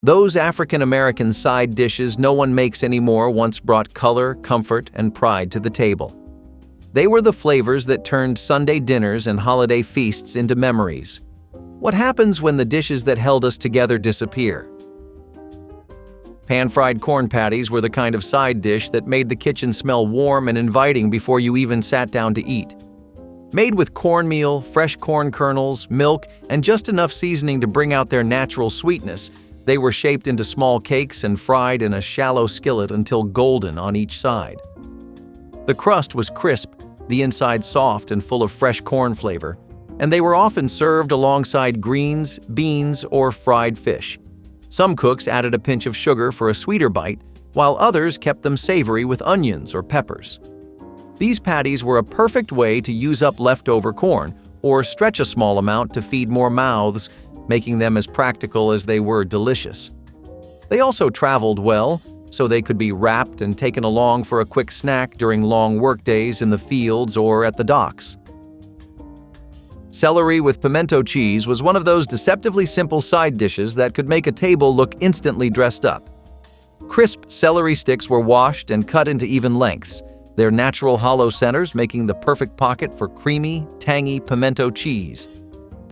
Those African-American side dishes no one makes anymore once brought color, comfort, and pride to the table. They were the flavors that turned Sunday dinners and holiday feasts into memories. What happens when the dishes that held us together disappear? Pan-fried corn patties were the kind of side dish that made the kitchen smell warm and inviting before you even sat down to eat. Made with cornmeal, fresh corn kernels, milk, and just enough seasoning to bring out their natural sweetness, they were shaped into small cakes and fried in a shallow skillet until golden on each side. The crust was crisp, the inside soft and full of fresh corn flavor, and they were often served alongside greens, beans, or fried fish. Some cooks added a pinch of sugar for a sweeter bite, while others kept them savory with onions or peppers. These patties were a perfect way to use up leftover corn or stretch a small amount to feed more mouths, making them as practical as they were delicious. They also traveled well, so they could be wrapped and taken along for a quick snack during long workdays in the fields or at the docks. Celery with pimento cheese was one of those deceptively simple side dishes that could make a table look instantly dressed up. Crisp celery sticks were washed and cut into even lengths, their natural hollow centers making the perfect pocket for creamy, tangy pimento cheese.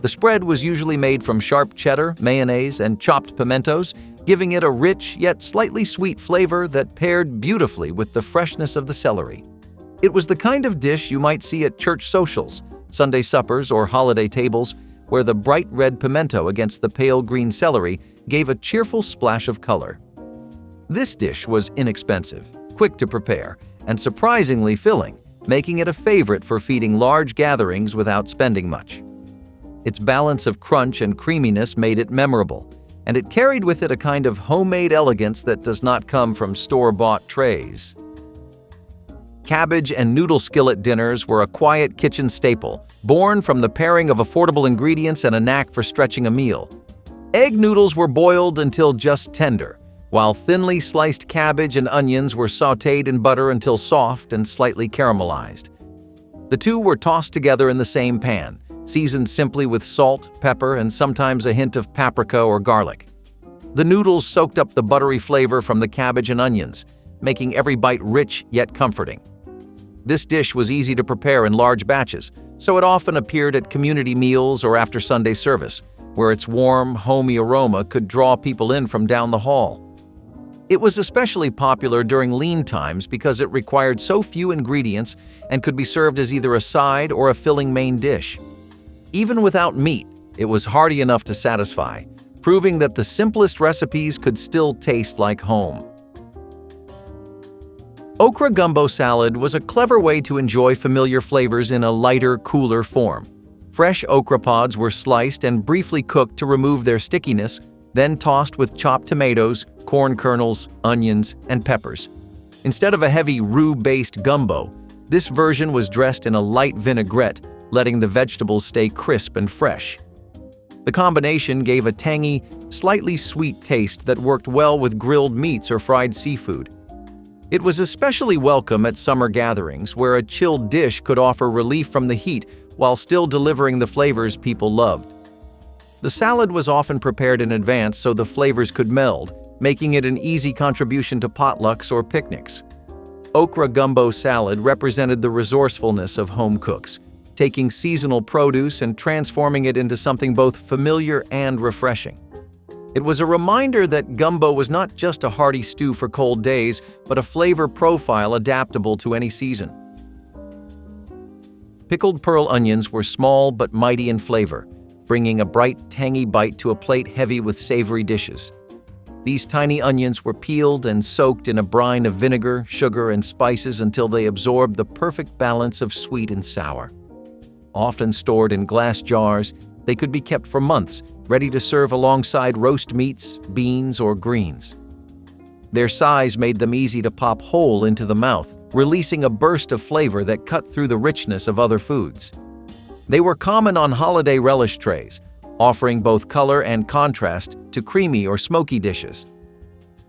The spread was usually made from sharp cheddar, mayonnaise, and chopped pimentos, giving it a rich yet slightly sweet flavor that paired beautifully with the freshness of the celery. It was the kind of dish you might see at church socials, Sunday suppers, or holiday tables, where the bright red pimento against the pale green celery gave a cheerful splash of color. This dish was inexpensive, quick to prepare, and surprisingly filling, making it a favorite for feeding large gatherings without spending much. Its balance of crunch and creaminess made it memorable, and it carried with it a kind of homemade elegance that does not come from store-bought trays. Cabbage and noodle skillet dinners were a quiet kitchen staple, born from the pairing of affordable ingredients and a knack for stretching a meal. Egg noodles were boiled until just tender, while thinly sliced cabbage and onions were sautéed in butter until soft and slightly caramelized. The two were tossed together in the same pan, seasoned simply with salt, pepper, and sometimes a hint of paprika or garlic. The noodles soaked up the buttery flavor from the cabbage and onions, making every bite rich yet comforting. This dish was easy to prepare in large batches, so it often appeared at community meals or after Sunday service, where its warm, homey aroma could draw people in from down the hall. It was especially popular during lean times because it required so few ingredients and could be served as either a side or a filling main dish. Even without meat, it was hearty enough to satisfy, proving that the simplest recipes could still taste like home. Okra gumbo salad was a clever way to enjoy familiar flavors in a lighter, cooler form. Fresh okra pods were sliced and briefly cooked to remove their stickiness, then tossed with chopped tomatoes, corn kernels, onions, and peppers. Instead of a heavy roux-based gumbo, this version was dressed in a light vinaigrette, letting the vegetables stay crisp and fresh. The combination gave a tangy, slightly sweet taste that worked well with grilled meats or fried seafood. It was especially welcome at summer gatherings, where a chilled dish could offer relief from the heat while still delivering the flavors people loved. The salad was often prepared in advance so the flavors could meld, making it an easy contribution to potlucks or picnics. Okra gumbo salad represented the resourcefulness of home cooks, taking seasonal produce and transforming it into something both familiar and refreshing. It was a reminder that gumbo was not just a hearty stew for cold days, but a flavor profile adaptable to any season. Pickled pearl onions were small but mighty in flavor, bringing a bright, tangy bite to a plate heavy with savory dishes. These tiny onions were peeled and soaked in a brine of vinegar, sugar, and spices until they absorbed the perfect balance of sweet and sour. Often stored in glass jars, they could be kept for months, ready to serve alongside roast meats, beans, or greens. Their size made them easy to pop whole into the mouth, releasing a burst of flavor that cut through the richness of other foods. They were common on holiday relish trays, offering both color and contrast to creamy or smoky dishes.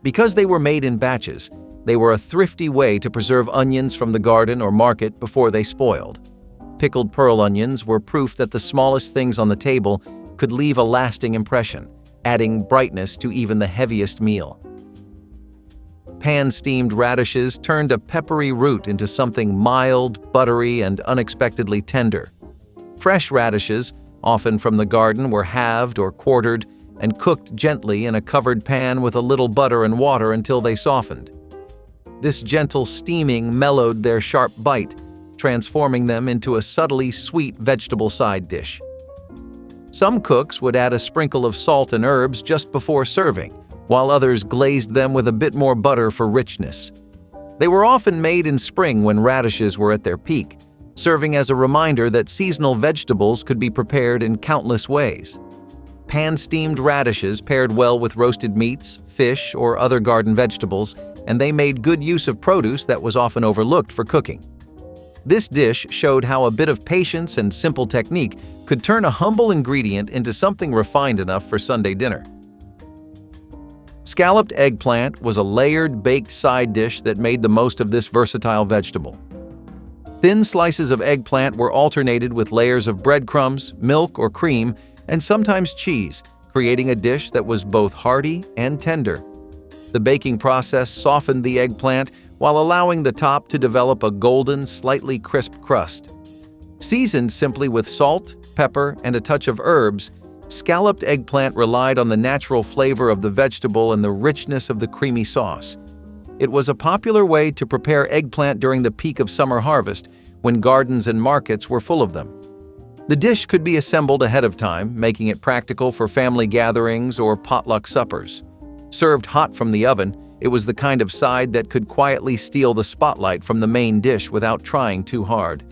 Because they were made in batches, they were a thrifty way to preserve onions from the garden or market before they spoiled. Pickled pearl onions were proof that the smallest things on the table could leave a lasting impression, adding brightness to even the heaviest meal. Pan-steamed radishes turned a peppery root into something mild, buttery, and unexpectedly tender. Fresh radishes, often from the garden, were halved or quartered and cooked gently in a covered pan with a little butter and water until they softened. This gentle steaming mellowed their sharp bite, transforming them into a subtly sweet vegetable side dish. Some cooks would add a sprinkle of salt and herbs just before serving, while others glazed them with a bit more butter for richness. They were often made in spring when radishes were at their peak, serving as a reminder that seasonal vegetables could be prepared in countless ways. Pan-steamed radishes paired well with roasted meats, fish, or other garden vegetables, and they made good use of produce that was often overlooked for cooking. This dish showed how a bit of patience and simple technique could turn a humble ingredient into something refined enough for Sunday dinner. Scalloped eggplant was a layered, baked side dish that made the most of this versatile vegetable. Thin slices of eggplant were alternated with layers of breadcrumbs, milk or cream, and sometimes cheese, creating a dish that was both hearty and tender. The baking process softened the eggplant while allowing the top to develop a golden, slightly crisp crust. Seasoned simply with salt, pepper, and a touch of herbs, scalloped eggplant relied on the natural flavor of the vegetable and the richness of the creamy sauce. It was a popular way to prepare eggplant during the peak of summer harvest, when gardens and markets were full of them. The dish could be assembled ahead of time, making it practical for family gatherings or potluck suppers. Served hot from the oven, it was the kind of side that could quietly steal the spotlight from the main dish without trying too hard.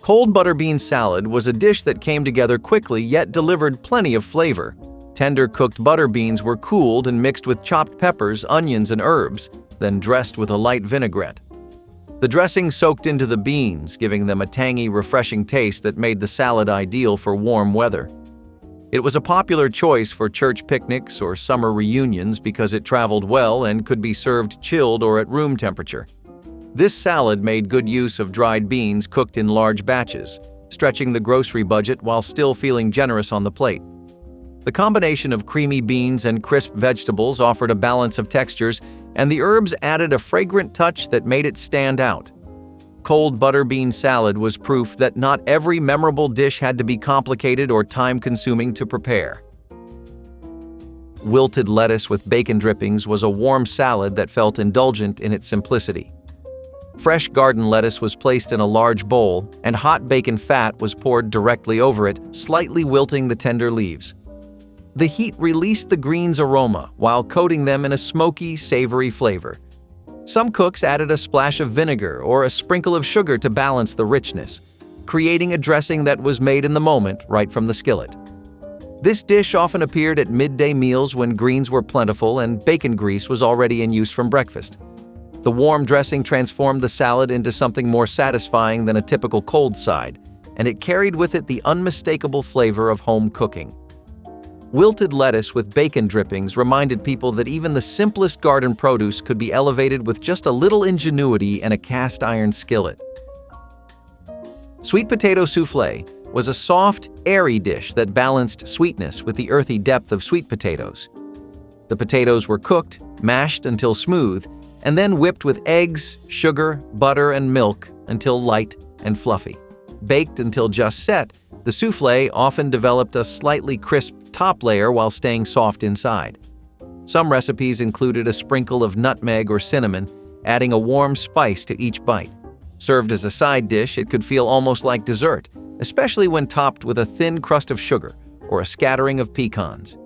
Cold butterbean salad was a dish that came together quickly yet delivered plenty of flavor. Tender cooked butter beans were cooled and mixed with chopped peppers, onions, and herbs, then dressed with a light vinaigrette. The dressing soaked into the beans, giving them a tangy, refreshing taste that made the salad ideal for warm weather. It was a popular choice for church picnics or summer reunions because it traveled well and could be served chilled or at room temperature. This salad made good use of dried beans cooked in large batches, stretching the grocery budget while still feeling generous on the plate. The combination of creamy beans and crisp vegetables offered a balance of textures, and the herbs added a fragrant touch that made it stand out. Cold butterbean salad was proof that not every memorable dish had to be complicated or time-consuming to prepare. Wilted lettuce with bacon drippings was a warm salad that felt indulgent in its simplicity. Fresh garden lettuce was placed in a large bowl, and hot bacon fat was poured directly over it, slightly wilting the tender leaves. The heat released the greens' aroma while coating them in a smoky, savory flavor. Some cooks added a splash of vinegar or a sprinkle of sugar to balance the richness, creating a dressing that was made in the moment right from the skillet. This dish often appeared at midday meals when greens were plentiful and bacon grease was already in use from breakfast. The warm dressing transformed the salad into something more satisfying than a typical cold side, and it carried with it the unmistakable flavor of home cooking. Wilted lettuce with bacon drippings reminded people that even the simplest garden produce could be elevated with just a little ingenuity and a cast-iron skillet. Sweet potato souffle was a soft, airy dish that balanced sweetness with the earthy depth of sweet potatoes. The potatoes were cooked, mashed until smooth, and then whipped with eggs, sugar, butter, and milk until light and fluffy. Baked until just set, the souffle often developed a slightly crisp top layer while staying soft inside. Some recipes included a sprinkle of nutmeg or cinnamon, adding a warm spice to each bite. Served as a side dish, it could feel almost like dessert, especially when topped with a thin crust of sugar or a scattering of pecans.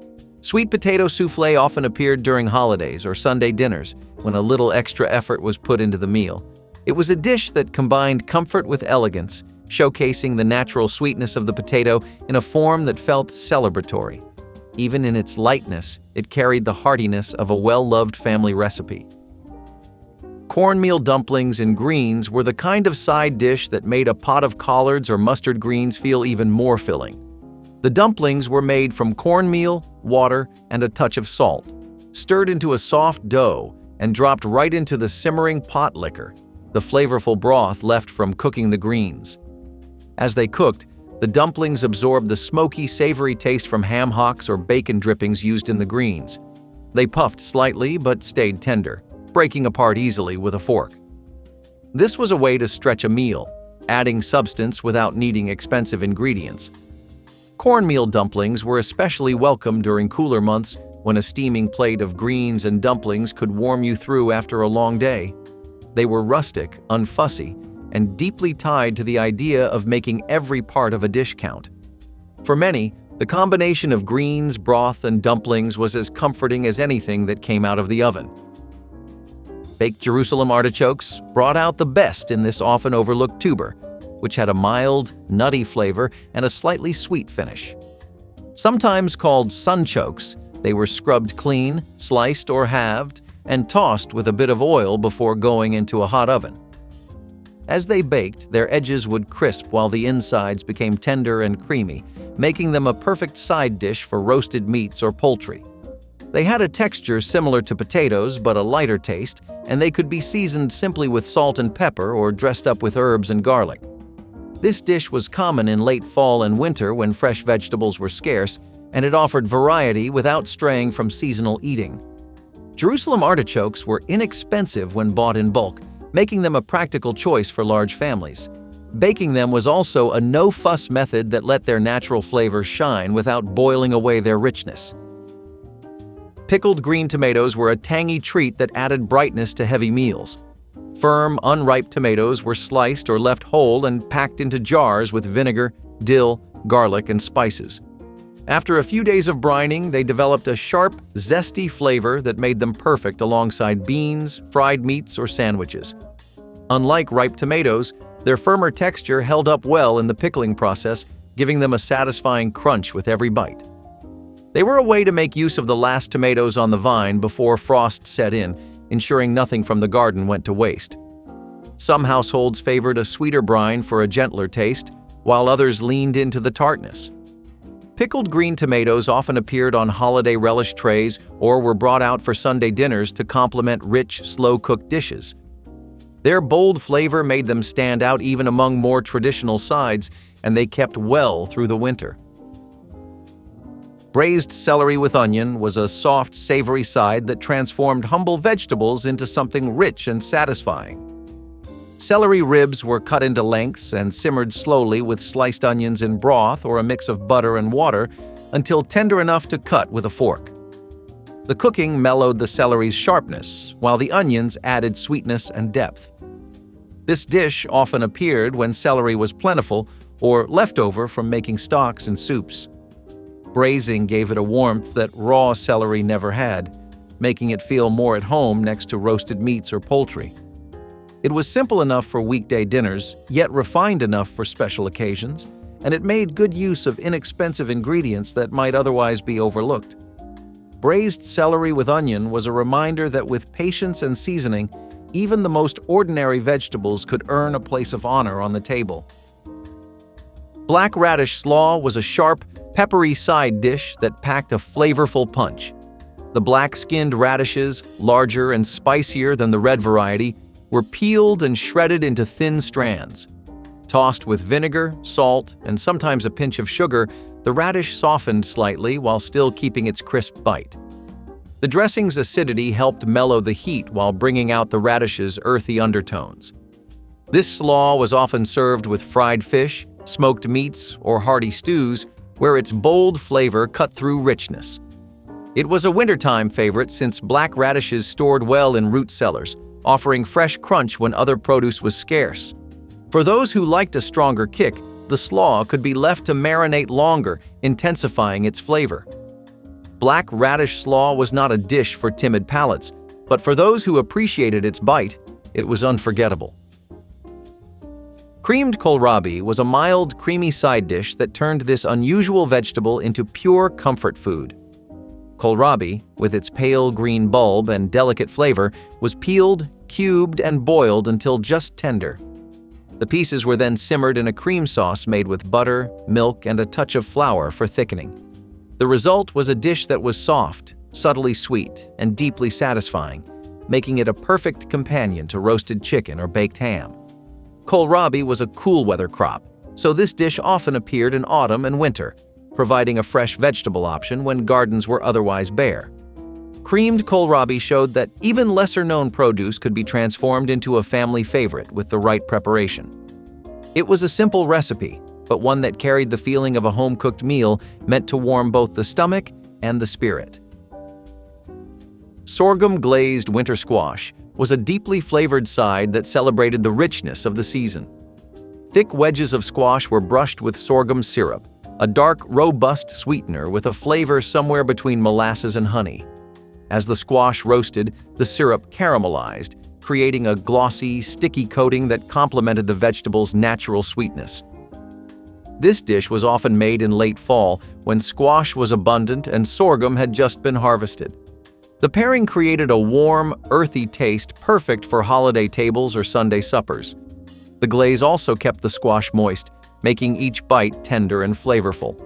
Sweet potato souffle often appeared during holidays or Sunday dinners when a little extra effort was put into the meal. It was a dish that combined comfort with elegance, showcasing the natural sweetness of the potato in a form that felt celebratory. Even in its lightness, it carried the heartiness of a well-loved family recipe. Cornmeal dumplings and greens were the kind of side dish that made a pot of collards or mustard greens feel even more filling. The dumplings were made from cornmeal, water, and a touch of salt, stirred into a soft dough, and dropped right into the simmering potlikker, the flavorful broth left from cooking the greens. As they cooked, The dumplings absorbed the smoky, savory taste from ham hocks or bacon drippings used in the greens. They puffed slightly but stayed tender, breaking apart easily with a fork. This was a way to stretch a meal, adding substance without needing expensive ingredients. Cornmeal dumplings were especially welcome during cooler months when a steaming plate of greens and dumplings could warm you through after a long day. They were rustic, unfussy, and deeply tied to the idea of making every part of a dish count. For many, the combination of greens, broth, and dumplings was as comforting as anything that came out of the oven. Baked Jerusalem artichokes brought out the best in this often overlooked tuber, which had a mild, nutty flavor and a slightly sweet finish. Sometimes called sunchokes, they were scrubbed clean, sliced or halved, and tossed with a bit of oil before going into a hot oven. As they baked, their edges would crisp while the insides became tender and creamy, making them a perfect side dish for roasted meats or poultry. They had a texture similar to potatoes but a lighter taste, and they could be seasoned simply with salt and pepper or dressed up with herbs and garlic. This dish was common in late fall and winter when fresh vegetables were scarce, and it offered variety without straying from seasonal eating. Jerusalem artichokes were inexpensive when bought in bulk, making them a practical choice for large families. Baking them was also a no-fuss method that let their natural flavor shine without boiling away their richness. Pickled green tomatoes were a tangy treat that added brightness to heavy meals. Firm, unripe tomatoes were sliced or left whole and packed into jars with vinegar, dill, garlic, and spices. After a few days of brining, they developed a sharp, zesty flavor that made them perfect alongside beans, fried meats, or sandwiches. Unlike ripe tomatoes, their firmer texture held up well in the pickling process, giving them a satisfying crunch with every bite. They were a way to make use of the last tomatoes on the vine before frost set in, ensuring nothing from the garden went to waste. Some households favored a sweeter brine for a gentler taste, while others leaned into the tartness. Pickled green tomatoes often appeared on holiday relish trays or were brought out for Sunday dinners to complement rich, slow-cooked dishes. Their bold flavor made them stand out even among more traditional sides, and they kept well through the winter. Braised celery with onion was a soft, savory side that transformed humble vegetables into something rich and satisfying. Celery ribs were cut into lengths and simmered slowly with sliced onions in broth or a mix of butter and water until tender enough to cut with a fork. The cooking mellowed the celery's sharpness, while the onions added sweetness and depth. This dish often appeared when celery was plentiful or left over from making stocks and soups. Braising gave it a warmth that raw celery never had, making it feel more at home next to roasted meats or poultry. It was simple enough for weekday dinners, yet refined enough for special occasions, and it made good use of inexpensive ingredients that might otherwise be overlooked. Braised celery with onion was a reminder that with patience and seasoning, even the most ordinary vegetables could earn a place of honor on the table. Black radish slaw was a sharp, peppery side dish that packed a flavorful punch. The black-skinned radishes, larger and spicier than the red variety, were peeled and shredded into thin strands. Tossed with vinegar, salt, and sometimes a pinch of sugar, the radish softened slightly while still keeping its crisp bite. The dressing's acidity helped mellow the heat while bringing out the radish's earthy undertones. This slaw was often served with fried fish, smoked meats, or hearty stews, where its bold flavor cut through richness. It was a wintertime favorite since black radishes stored well in root cellars, offering fresh crunch when other produce was scarce. For those who liked a stronger kick, the slaw could be left to marinate longer, intensifying its flavor. Black radish slaw was not a dish for timid palates, but for those who appreciated its bite, it was unforgettable. Creamed kohlrabi was a mild, creamy side dish that turned this unusual vegetable into pure comfort food. Kohlrabi, with its pale green bulb and delicate flavor, was peeled, cubed, and boiled until just tender. The pieces were then simmered in a cream sauce made with butter, milk, and a touch of flour for thickening. The result was a dish that was soft, subtly sweet, and deeply satisfying, making it a perfect companion to roasted chicken or baked ham. Kohlrabi was a cool weather crop, so this dish often appeared in autumn and winter, providing a fresh vegetable option when gardens were otherwise bare. Creamed kohlrabi showed that even lesser-known produce could be transformed into a family favorite with the right preparation. It was a simple recipe, but one that carried the feeling of a home-cooked meal meant to warm both the stomach and the spirit. Sorghum glazed winter squash was a deeply flavored side that celebrated the richness of the season. Thick wedges of squash were brushed with sorghum syrup, a dark, robust sweetener with a flavor somewhere between molasses and honey. As the squash roasted, the syrup caramelized, creating a glossy, sticky coating that complemented the vegetable's natural sweetness. This dish was often made in late fall when squash was abundant and sorghum had just been harvested. The pairing created a warm, earthy taste perfect for holiday tables or Sunday suppers. The glaze also kept the squash moist, making each bite tender and flavorful.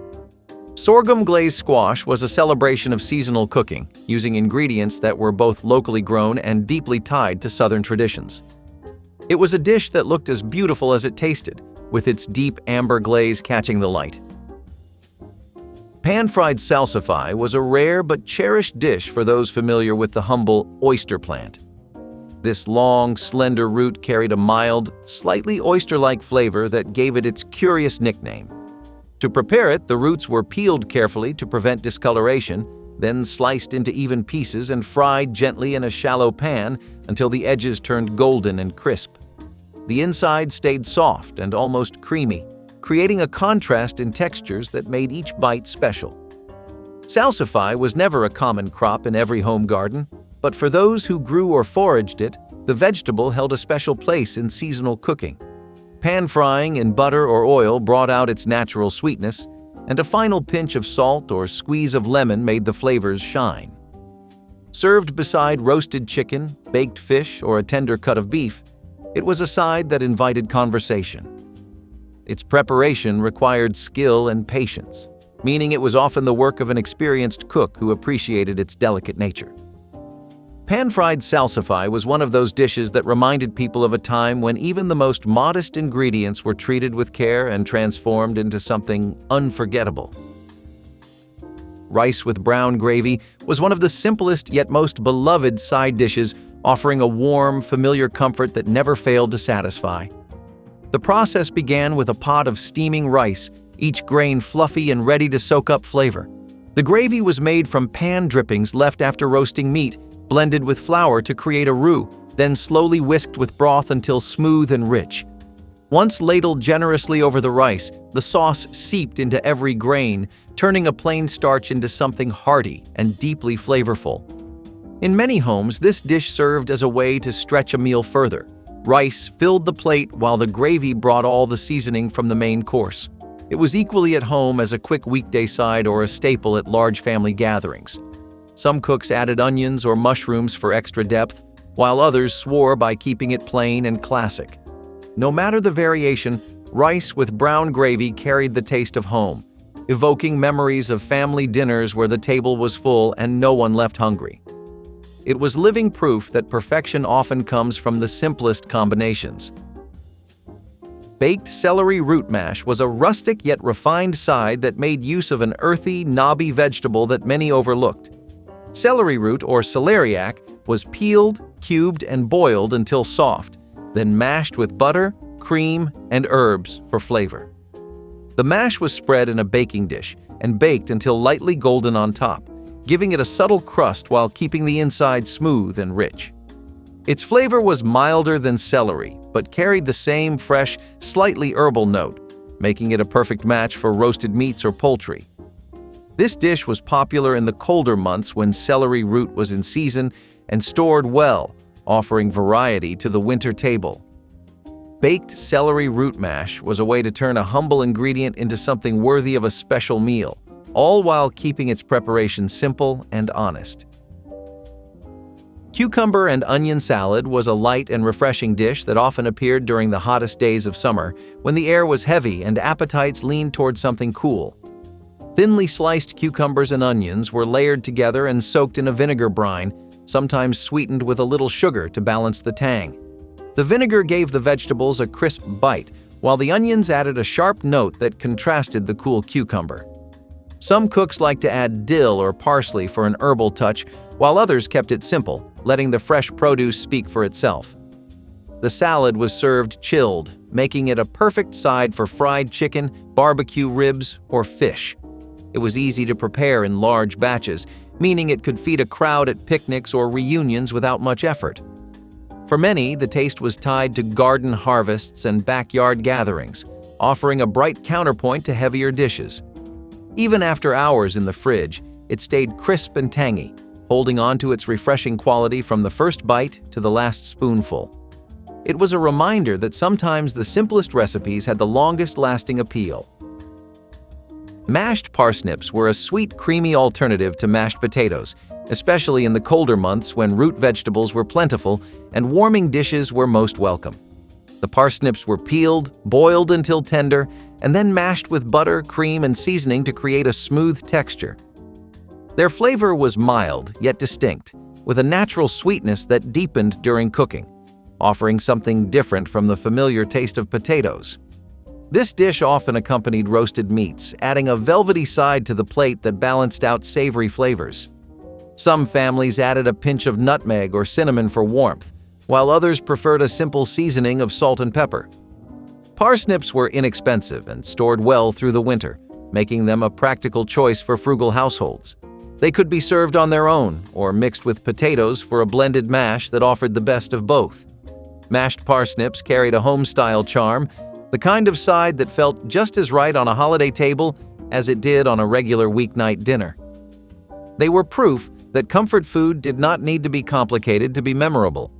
Sorghum glazed squash was a celebration of seasonal cooking, using ingredients that were both locally grown and deeply tied to Southern traditions. It was a dish that looked as beautiful as it tasted, with its deep amber glaze catching the light. Pan-fried salsifi was a rare but cherished dish for those familiar with the humble oyster plant. This long, slender root carried a mild, slightly oyster-like flavor that gave it its curious nickname. To prepare it, the roots were peeled carefully to prevent discoloration, then sliced into even pieces and fried gently in a shallow pan until the edges turned golden and crisp. The inside stayed soft and almost creamy, creating a contrast in textures that made each bite special. Salsifi was never a common crop in every home garden, but for those who grew or foraged it, the vegetable held a special place in seasonal cooking. Pan-frying in butter or oil brought out its natural sweetness, and a final pinch of salt or squeeze of lemon made the flavors shine. Served beside roasted chicken, baked fish, or a tender cut of beef, it was a side that invited conversation. Its preparation required skill and patience, meaning it was often the work of an experienced cook who appreciated its delicate nature. Pan-fried salsifi was one of those dishes that reminded people of a time when even the most modest ingredients were treated with care and transformed into something unforgettable. Rice with brown gravy was one of the simplest yet most beloved side dishes, offering a warm, familiar comfort that never failed to satisfy. The process began with a pot of steaming rice, each grain fluffy and ready to soak up flavor. The gravy was made from pan drippings left after roasting meat, blended with flour to create a roux, then slowly whisked with broth until smooth and rich. Once ladled generously over the rice, the sauce seeped into every grain, turning a plain starch into something hearty and deeply flavorful. In many homes, this dish served as a way to stretch a meal further. Rice filled the plate while the gravy brought all the seasoning from the main course. It was equally at home as a quick weekday side or a staple at large family gatherings. Some cooks added onions or mushrooms for extra depth, while others swore by keeping it plain and classic. No matter the variation, rice with brown gravy carried the taste of home, evoking memories of family dinners where the table was full and no one left hungry. It was living proof that perfection often comes from the simplest combinations. Baked celery root mash was a rustic yet refined side that made use of an earthy, knobby vegetable that many overlooked. Celery root, or celeriac, was peeled, cubed, and boiled until soft, then mashed with butter, cream, and herbs for flavor. The mash was spread in a baking dish and baked until lightly golden on top, giving it a subtle crust while keeping the inside smooth and rich. Its flavor was milder than celery, but carried the same fresh, slightly herbal note, making it a perfect match for roasted meats or poultry. This dish was popular in the colder months when celery root was in season and stored well, offering variety to the winter table. Baked celery root mash was a way to turn a humble ingredient into something worthy of a special meal, all while keeping its preparation simple and honest. Cucumber and onion salad was a light and refreshing dish that often appeared during the hottest days of summer, when the air was heavy and appetites leaned toward something cool. Thinly sliced cucumbers and onions were layered together and soaked in a vinegar brine, sometimes sweetened with a little sugar to balance the tang. The vinegar gave the vegetables a crisp bite, while the onions added a sharp note that contrasted the cool cucumber. Some cooks like to add dill or parsley for an herbal touch, while others kept it simple, letting the fresh produce speak for itself. The salad was served chilled, making it a perfect side for fried chicken, barbecue ribs, or fish. It was easy to prepare in large batches, meaning it could feed a crowd at picnics or reunions without much effort. For many, the taste was tied to garden harvests and backyard gatherings, offering a bright counterpoint to heavier dishes. Even after hours in the fridge, it stayed crisp and tangy, holding on to its refreshing quality from the first bite to the last spoonful. It was a reminder that sometimes the simplest recipes had the longest-lasting appeal. Mashed parsnips were a sweet, creamy alternative to mashed potatoes, especially in the colder months when root vegetables were plentiful and warming dishes were most welcome. The parsnips were peeled, boiled until tender, and then mashed with butter, cream, and seasoning to create a smooth texture. Their flavor was mild yet distinct, with a natural sweetness that deepened during cooking, offering something different from the familiar taste of potatoes. This dish often accompanied roasted meats, adding a velvety side to the plate that balanced out savory flavors. Some families added a pinch of nutmeg or cinnamon for warmth, while others preferred a simple seasoning of salt and pepper. Parsnips were inexpensive and stored well through the winter, making them a practical choice for frugal households. They could be served on their own or mixed with potatoes for a blended mash that offered the best of both. Mashed parsnips carried a home-style charm, the kind of side that felt just as right on a holiday table as it did on a regular weeknight dinner. They were proof that comfort food did not need to be complicated to be memorable.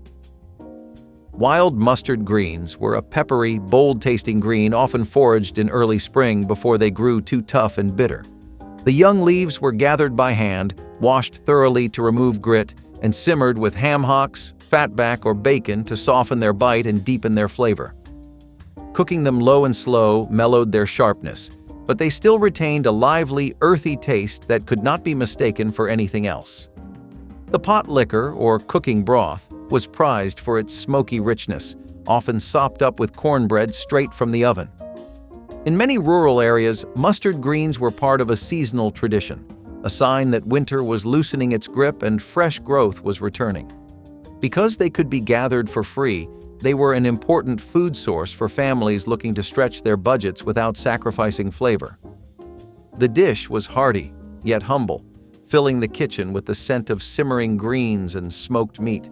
Wild mustard greens were a peppery, bold-tasting green often foraged in early spring before they grew too tough and bitter. The young leaves were gathered by hand, washed thoroughly to remove grit, and simmered with ham hocks, fatback, or bacon to soften their bite and deepen their flavor. Cooking them low and slow mellowed their sharpness, but they still retained a lively, earthy taste that could not be mistaken for anything else. The Potlikker, or cooking broth, was prized for its smoky richness, often sopped up with cornbread straight from the oven. In many rural areas, mustard greens were part of a seasonal tradition, a sign that winter was loosening its grip and fresh growth was returning. Because they could be gathered for free, they were an important food source for families looking to stretch their budgets without sacrificing flavor. The dish was hearty, yet humble, filling the kitchen with the scent of simmering greens and smoked meat.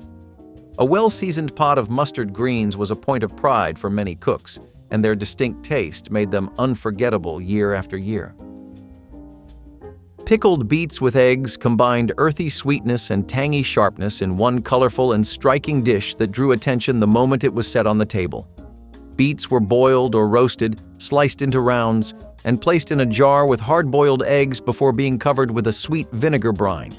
A well-seasoned pot of mustard greens was a point of pride for many cooks, and their distinct taste made them unforgettable year after year. Pickled beets with eggs combined earthy sweetness and tangy sharpness in one colorful and striking dish that drew attention the moment it was set on the table. Beets were boiled or roasted, sliced into rounds, and placed in a jar with hard-boiled eggs before being covered with a sweet vinegar brine.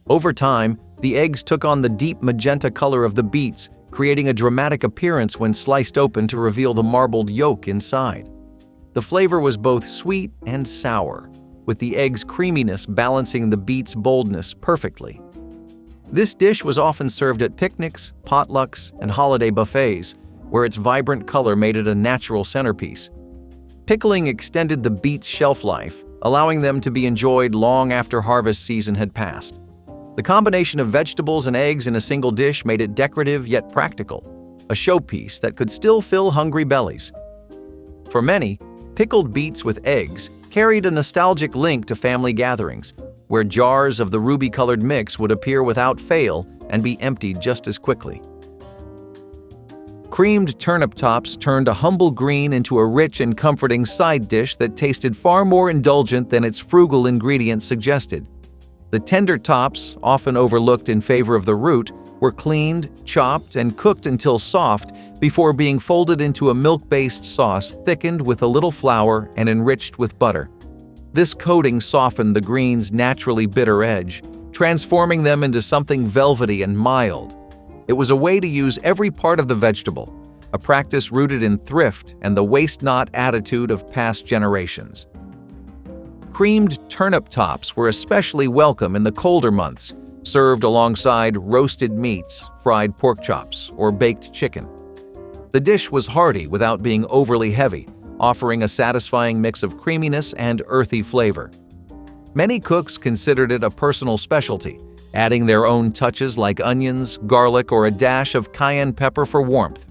Over time, the eggs took on the deep magenta color of the beets, creating a dramatic appearance when sliced open to reveal the marbled yolk inside. The flavor was both sweet and sour, with the egg's creaminess balancing the beets' boldness perfectly. This dish was often served at picnics, potlucks, and holiday buffets, where its vibrant color made it a natural centerpiece. Pickling extended the beets' shelf life, allowing them to be enjoyed long after harvest season had passed. The combination of vegetables and eggs in a single dish made it decorative yet practical, a showpiece that could still fill hungry bellies. For many, pickled beets with eggs carried a nostalgic link to family gatherings, where jars of the ruby-colored mix would appear without fail and be emptied just as quickly. Creamed turnip tops turned a humble green into a rich and comforting side dish that tasted far more indulgent than its frugal ingredients suggested. The tender tops, often overlooked in favor of the root, were cleaned, chopped, and cooked until soft before being folded into a milk-based sauce thickened with a little flour and enriched with butter. This coating softened the green's naturally bitter edge, transforming them into something velvety and mild. It was a way to use every part of the vegetable, a practice rooted in thrift and the waste-not attitude of past generations. Creamed turnip tops were especially welcome in the colder months, served alongside roasted meats, fried pork chops, or baked chicken. The dish was hearty without being overly heavy, offering a satisfying mix of creaminess and earthy flavor. Many cooks considered it a personal specialty, adding their own touches like onions, garlic, or a dash of cayenne pepper for warmth.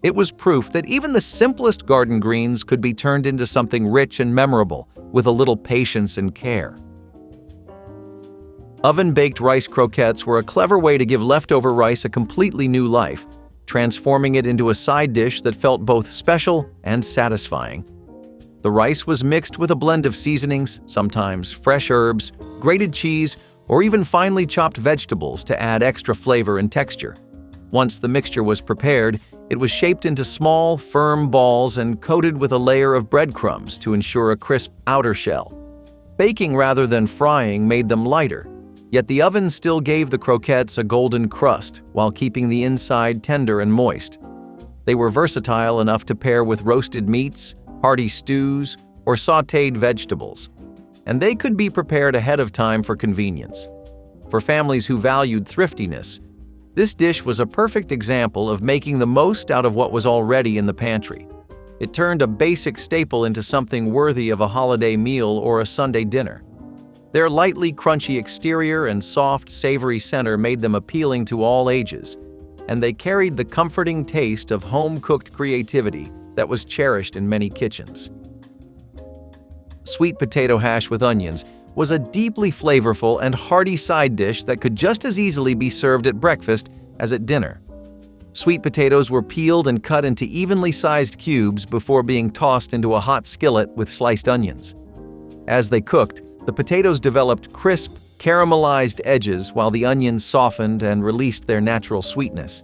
It was proof that even the simplest garden greens could be turned into something rich and memorable with a little patience and care. Oven-baked rice croquettes were a clever way to give leftover rice a completely new life, transforming it into a side dish that felt both special and satisfying. The rice was mixed with a blend of seasonings, sometimes fresh herbs, grated cheese, or even finely chopped vegetables to add extra flavor and texture. Once the mixture was prepared, it was shaped into small, firm balls and coated with a layer of breadcrumbs to ensure a crisp outer shell. Baking rather than frying made them lighter, yet the oven still gave the croquettes a golden crust while keeping the inside tender and moist. They were versatile enough to pair with roasted meats, hearty stews, or sautéed vegetables, and they could be prepared ahead of time for convenience. For families who valued thriftiness, this dish was a perfect example of making the most out of what was already in the pantry. It turned a basic staple into something worthy of a holiday meal or a Sunday dinner. Their lightly crunchy exterior and soft, savory center made them appealing to all ages, and they carried the comforting taste of home-cooked creativity that was cherished in many kitchens. Sweet potato hash with onions was a deeply flavorful and hearty side dish that could just as easily be served at breakfast as at dinner. Sweet potatoes were peeled and cut into evenly sized cubes before being tossed into a hot skillet with sliced onions. As they cooked, the potatoes developed crisp, caramelized edges while the onions softened and released their natural sweetness.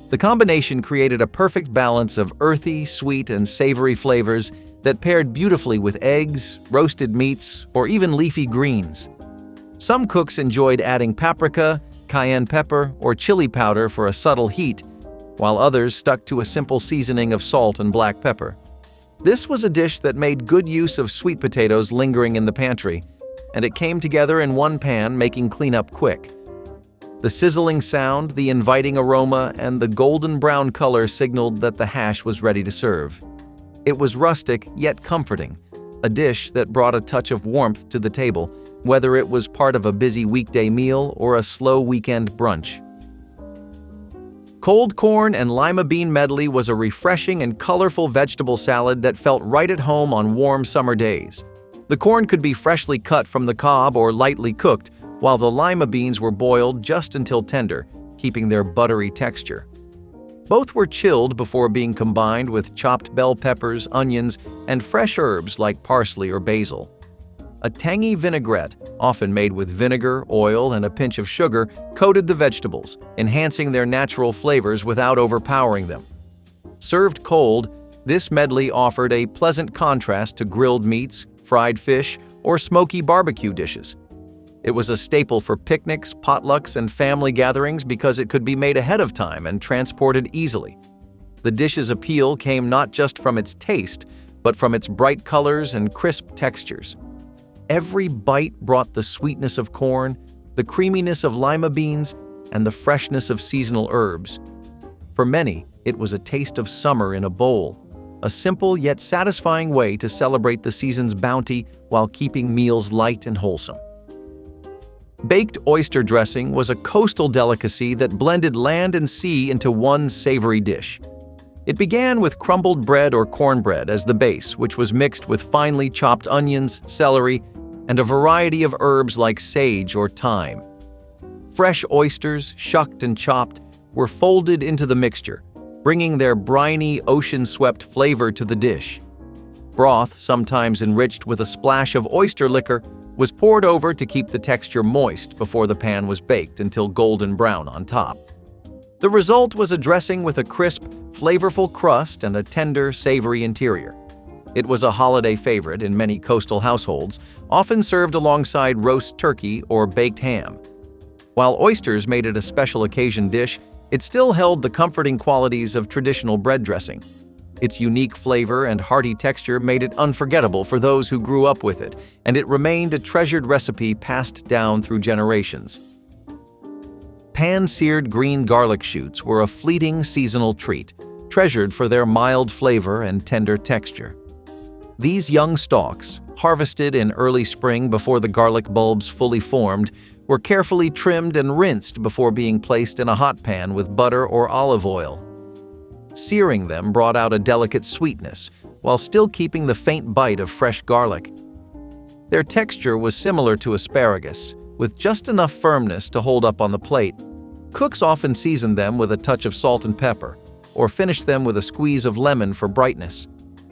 The combination created a perfect balance of earthy, sweet, and savory flavors that paired beautifully with eggs, roasted meats, or even leafy greens. Some cooks enjoyed adding paprika, cayenne pepper, or chili powder for a subtle heat, while others stuck to a simple seasoning of salt and black pepper. This was a dish that made good use of sweet potatoes lingering in the pantry, and it came together in one pan, making cleanup quick. The sizzling sound, the inviting aroma, and the golden brown color signaled that the hash was ready to serve. It was rustic yet comforting, a dish that brought a touch of warmth to the table, whether it was part of a busy weekday meal or a slow weekend brunch. Cold corn and lima bean medley was a refreshing and colorful vegetable salad that felt right at home on warm summer days. The corn could be freshly cut from the cob or lightly cooked, while the lima beans were boiled just until tender, keeping their buttery texture. Both were chilled before being combined with chopped bell peppers, onions, and fresh herbs like parsley or basil. A tangy vinaigrette, often made with vinegar, oil, and a pinch of sugar, coated the vegetables, enhancing their natural flavors without overpowering them. Served cold, this medley offered a pleasant contrast to grilled meats, fried fish, or smoky barbecue dishes. It was a staple for picnics, potlucks, and family gatherings because it could be made ahead of time and transported easily. The dish's appeal came not just from its taste, but from its bright colors and crisp textures. Every bite brought the sweetness of corn, the creaminess of lima beans, and the freshness of seasonal herbs. For many, it was a taste of summer in a bowl, a simple yet satisfying way to celebrate the season's bounty while keeping meals light and wholesome. Baked oyster dressing was a coastal delicacy that blended land and sea into one savory dish. It began with crumbled bread or cornbread as the base, which was mixed with finely chopped onions, celery, and a variety of herbs like sage or thyme. Fresh oysters, shucked and chopped, were folded into the mixture, bringing their briny, ocean-swept flavor to the dish. Broth, sometimes enriched with a splash of oyster liquor, was poured over to keep the texture moist before the pan was baked until golden brown on top. The result was a dressing with a crisp, flavorful crust and a tender, savory interior. It was a holiday favorite in many coastal households, often served alongside roast turkey or baked ham. While oysters made it a special occasion dish, it still held the comforting qualities of traditional bread dressing. Its unique flavor and hearty texture made it unforgettable for those who grew up with it, and it remained a treasured recipe passed down through generations. Pan-seared green garlic shoots were a fleeting seasonal treat, treasured for their mild flavor and tender texture. These young stalks, harvested in early spring before the garlic bulbs fully formed, were carefully trimmed and rinsed before being placed in a hot pan with butter or olive oil. Searing them brought out a delicate sweetness, while still keeping the faint bite of fresh garlic. Their texture was similar to asparagus, with just enough firmness to hold up on the plate. Cooks often seasoned them with a touch of salt and pepper, or finished them with a squeeze of lemon for brightness.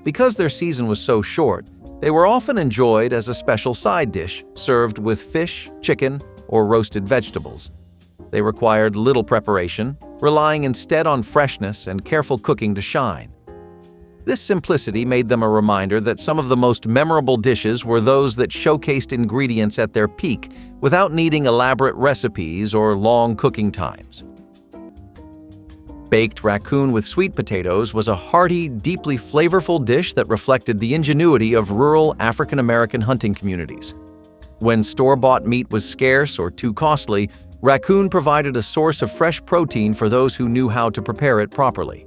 Because their season was so short, they were often enjoyed as a special side dish, served with fish, chicken, or roasted vegetables. They required little preparation, relying instead on freshness and careful cooking to shine. This simplicity made them a reminder that some of the most memorable dishes were those that showcased ingredients at their peak without needing elaborate recipes or long cooking times. Baked raccoon with sweet potatoes was a hearty, deeply flavorful dish that reflected the ingenuity of rural African-American hunting communities. When store-bought meat was scarce or too costly, raccoon provided a source of fresh protein for those who knew how to prepare it properly.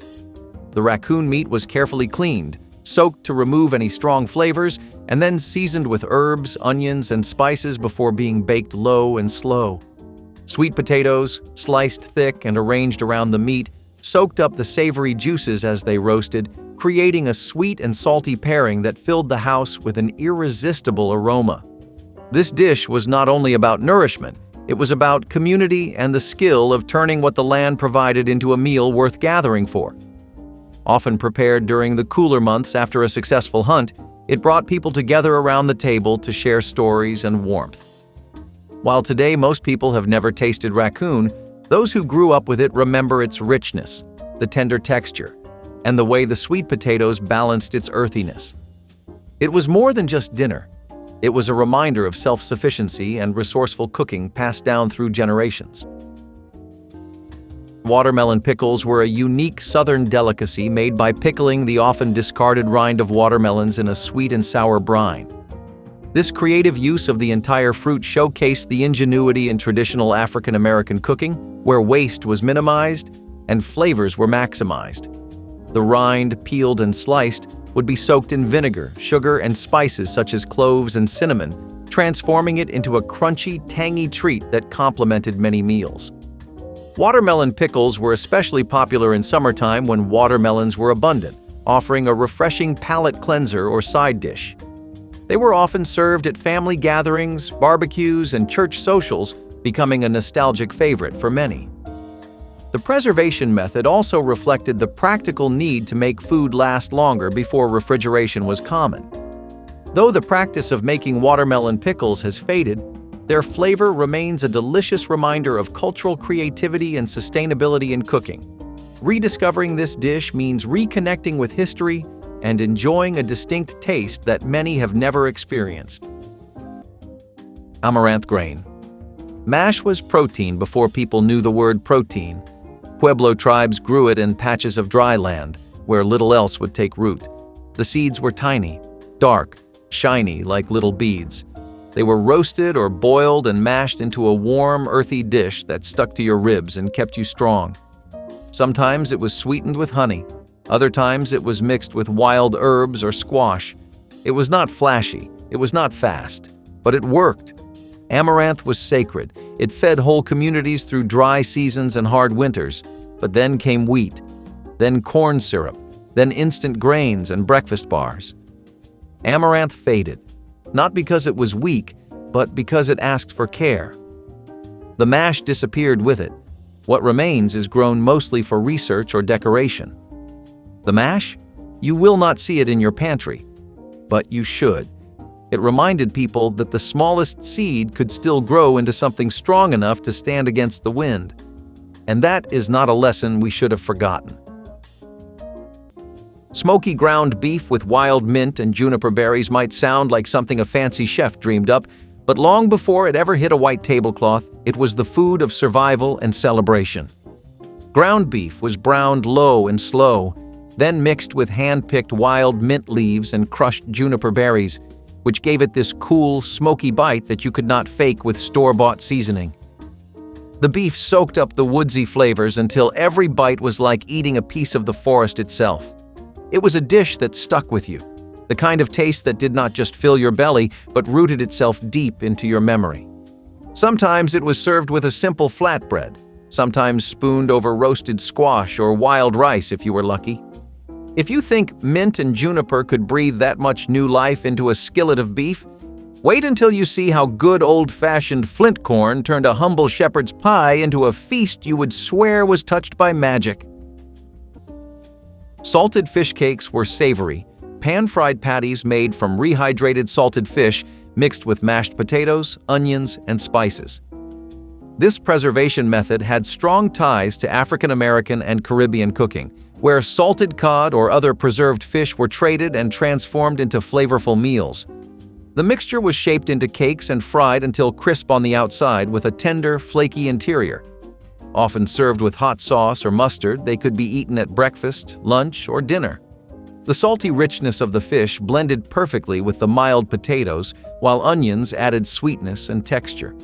The raccoon meat was carefully cleaned, soaked to remove any strong flavors, and then seasoned with herbs, onions, and spices before being baked low and slow. Sweet potatoes, sliced thick and arranged around the meat, soaked up the savory juices as they roasted, creating a sweet and salty pairing that filled the house with an irresistible aroma. This dish was not only about nourishment, it was about community and the skill of turning what the land provided into a meal worth gathering for. Often prepared during the cooler months after a successful hunt, it brought people together around the table to share stories and warmth. While today most people have never tasted raccoon, those who grew up with it remember its richness, the tender texture, and the way the sweet potatoes balanced its earthiness. It was more than just dinner. It was a reminder of self-sufficiency and resourceful cooking passed down through generations. Watermelon pickles were a unique southern delicacy made by pickling the often discarded rind of watermelons in a sweet and sour brine. This creative use of the entire fruit showcased the ingenuity in traditional African-American cooking, where waste was minimized and flavors were maximized. The rind, peeled and sliced, would be soaked in vinegar, sugar, and spices such as cloves and cinnamon, transforming it into a crunchy, tangy treat that complemented many meals. Watermelon pickles were especially popular in summertime when watermelons were abundant, offering a refreshing palate cleanser or side dish. They were often served at family gatherings, barbecues, and church socials, becoming a nostalgic favorite for many. The preservation method also reflected the practical need to make food last longer before refrigeration was common. Though the practice of making watermelon pickles has faded, their flavor remains a delicious reminder of cultural creativity and sustainability in cooking. Rediscovering this dish means reconnecting with history and enjoying a distinct taste that many have never experienced. Amaranth grain. Mash was protein before people knew the word protein. Pueblo tribes grew it in patches of dry land, where little else would take root. The seeds were tiny, dark, shiny like little beads. They were roasted or boiled and mashed into a warm, earthy dish that stuck to your ribs and kept you strong. Sometimes it was sweetened with honey. Other times it was mixed with wild herbs or squash. It was not flashy, it was not fast, but it worked. Amaranth was sacred. It fed whole communities through dry seasons and hard winters. But then came wheat, then corn syrup, then instant grains and breakfast bars. Amaranth faded, not because it was weak, but because it asked for care. The mash disappeared with it. What remains is grown mostly for research or decoration. The mash? You will not see it in your pantry, but you should. It reminded people that the smallest seed could still grow into something strong enough to stand against the wind. And that is not a lesson we should have forgotten. Smoky ground beef with wild mint and juniper berries might sound like something a fancy chef dreamed up, but long before it ever hit a white tablecloth, it was the food of survival and celebration. Ground beef was browned low and slow, then mixed with hand-picked wild mint leaves and crushed juniper berries, which gave it this cool, smoky bite that you could not fake with store-bought seasoning. The beef soaked up the woodsy flavors until every bite was like eating a piece of the forest itself. It was a dish that stuck with you, the kind of taste that did not just fill your belly, but rooted itself deep into your memory. Sometimes it was served with a simple flatbread, sometimes spooned over roasted squash or wild rice if you were lucky. If you think mint and juniper could breathe that much new life into a skillet of beef, wait until you see how good old-fashioned flint corn turned a humble shepherd's pie into a feast you would swear was touched by magic. Salted fish cakes were savory, pan-fried patties made from rehydrated salted fish mixed with mashed potatoes, onions, and spices. This preservation method had strong ties to African American and Caribbean cooking, where salted cod or other preserved fish were traded and transformed into flavorful meals. The mixture was shaped into cakes and fried until crisp on the outside with a tender, flaky interior. Often served with hot sauce or mustard, they could be eaten at breakfast, lunch, or dinner. The salty richness of the fish blended perfectly with the mild potatoes, while onions added sweetness and texture.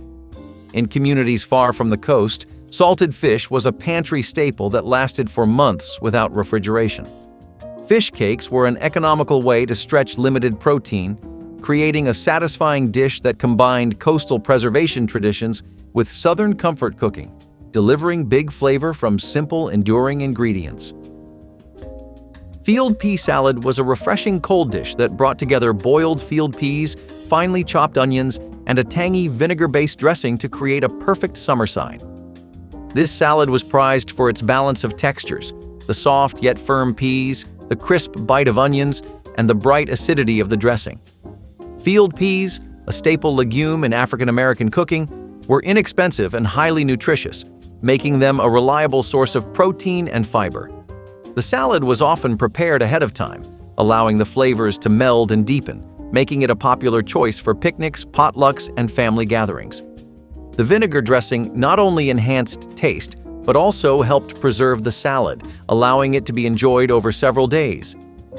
In communities far from the coast, salted fish was a pantry staple that lasted for months without refrigeration. Fish cakes were an economical way to stretch limited protein, creating a satisfying dish that combined coastal preservation traditions with southern comfort cooking, delivering big flavor from simple, enduring ingredients. Field pea salad was a refreshing cold dish that brought together boiled field peas, finely chopped onions, and a tangy vinegar-based dressing to create a perfect summer side. This salad was prized for its balance of textures, the soft yet firm peas, the crisp bite of onions, and the bright acidity of the dressing. Field peas, a staple legume in African American cooking, were inexpensive and highly nutritious, making them a reliable source of protein and fiber. The salad was often prepared ahead of time, allowing the flavors to meld and deepen, making it a popular choice for picnics, potlucks, and family gatherings. The vinegar dressing not only enhanced taste, but also helped preserve the salad, allowing it to be enjoyed over several days.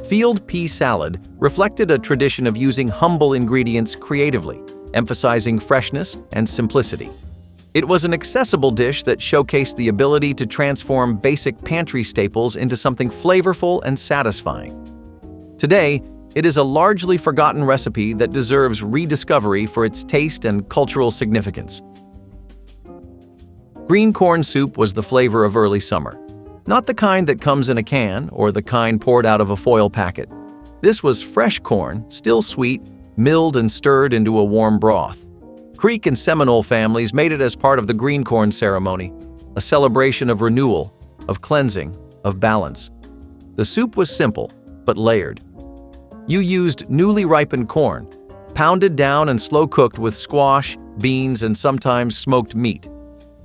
Field pea salad reflected a tradition of using humble ingredients creatively, emphasizing freshness and simplicity. It was an accessible dish that showcased the ability to transform basic pantry staples into something flavorful and satisfying. Today, it is a largely forgotten recipe that deserves rediscovery for its taste and cultural significance. Green corn soup was the flavor of early summer. Not the kind that comes in a can or the kind poured out of a foil packet. This was fresh corn, still sweet, milled and stirred into a warm broth. Creek and Seminole families made it as part of the green corn ceremony, a celebration of renewal, of cleansing, of balance. The soup was simple, but layered. You used newly ripened corn, pounded down and slow-cooked with squash, beans, and sometimes smoked meat.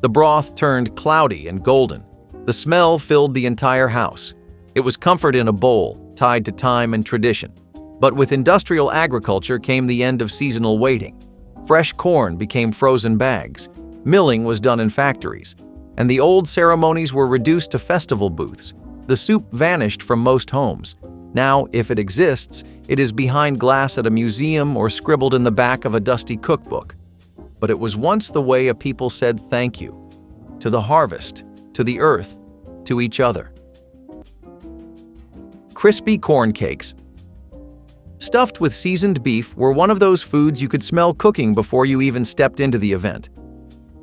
The broth turned cloudy and golden. The smell filled the entire house. It was comfort in a bowl, tied to time and tradition. But with industrial agriculture came the end of seasonal waiting. Fresh corn became frozen bags. Milling was done in factories. And the old ceremonies were reduced to festival booths. The soup vanished from most homes. Now, if it exists, it is behind glass at a museum or scribbled in the back of a dusty cookbook. But it was once the way a people said thank you. To the harvest, to the earth, to each other. Crispy corn cakes. Stuffed with seasoned beef were one of those foods you could smell cooking before you even stepped into the event.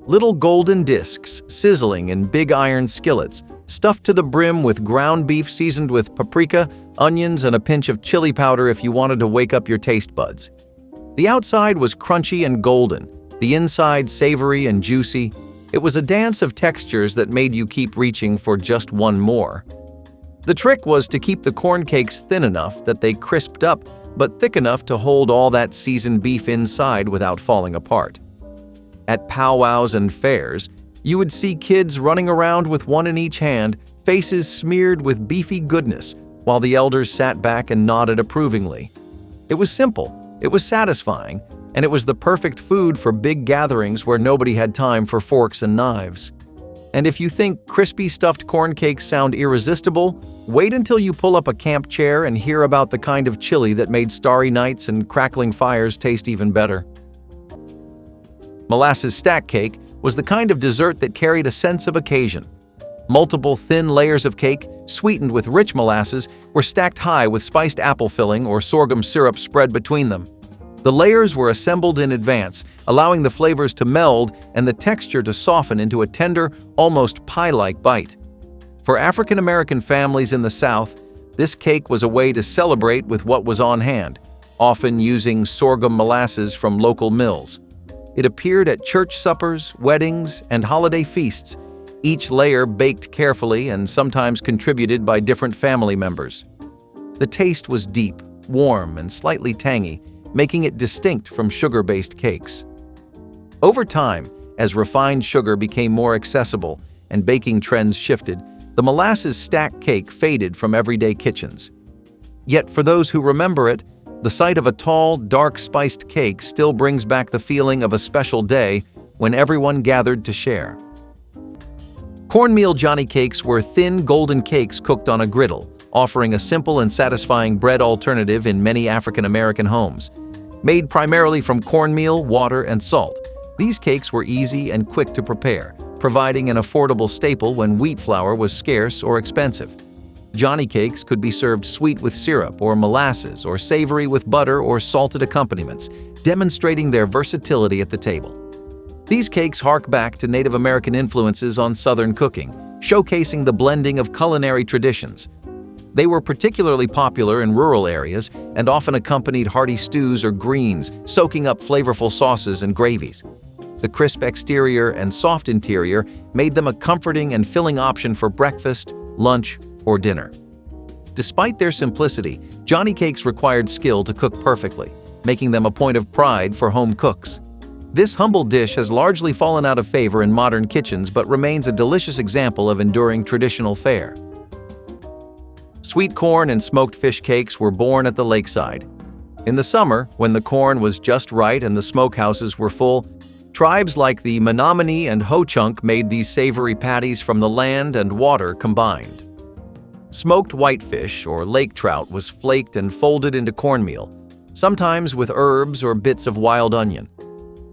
Little golden discs sizzling in big iron skillets, stuffed to the brim with ground beef seasoned with paprika, onions, and a pinch of chili powder if you wanted to wake up your taste buds. The outside was crunchy and golden, the inside savory and juicy. It was a dance of textures that made you keep reaching for just one more. The trick was to keep the corn cakes thin enough that they crisped up, but thick enough to hold all that seasoned beef inside without falling apart. At powwows and fairs, you would see kids running around with one in each hand, faces smeared with beefy goodness, while the elders sat back and nodded approvingly. It was simple, it was satisfying, and it was the perfect food for big gatherings where nobody had time for forks and knives. And if you think crispy stuffed corn cakes sound irresistible, wait until you pull up a camp chair and hear about the kind of chili that made starry nights and crackling fires taste even better. Molasses stack cake was the kind of dessert that carried a sense of occasion. Multiple thin layers of cake, sweetened with rich molasses, were stacked high with spiced apple filling or sorghum syrup spread between them. The layers were assembled in advance, allowing the flavors to meld and the texture to soften into a tender, almost pie-like bite. For African American families in the South, this cake was a way to celebrate with what was on hand, often using sorghum molasses from local mills. It appeared at church suppers, weddings, and holiday feasts, each layer baked carefully and sometimes contributed by different family members. The taste was deep, warm, and slightly tangy, making it distinct from sugar-based cakes. Over time, as refined sugar became more accessible and baking trends shifted, the molasses stack cake faded from everyday kitchens. Yet for those who remember it, the sight of a tall, dark spiced cake still brings back the feeling of a special day when everyone gathered to share. Cornmeal Johnny cakes were thin, golden cakes cooked on a griddle, offering a simple and satisfying bread alternative in many African American homes. Made primarily from cornmeal, water, and salt, these cakes were easy and quick to prepare, providing an affordable staple when wheat flour was scarce or expensive. Johnny cakes could be served sweet with syrup or molasses or savory with butter or salted accompaniments, demonstrating their versatility at the table. These cakes hark back to Native American influences on Southern cooking, showcasing the blending of culinary traditions. They were particularly popular in rural areas and often accompanied hearty stews or greens, soaking up flavorful sauces and gravies. The crisp exterior and soft interior made them a comforting and filling option for breakfast, lunch, or dinner. Despite their simplicity, Johnny cakes required skill to cook perfectly, making them a point of pride for home cooks. This humble dish has largely fallen out of favor in modern kitchens but remains a delicious example of enduring traditional fare. Sweet corn and smoked fish cakes were born at the lakeside. In the summer, when the corn was just right and the smokehouses were full, tribes like the Menominee and Ho-Chunk made these savory patties from the land and water combined. Smoked whitefish or lake trout was flaked and folded into cornmeal, sometimes with herbs or bits of wild onion.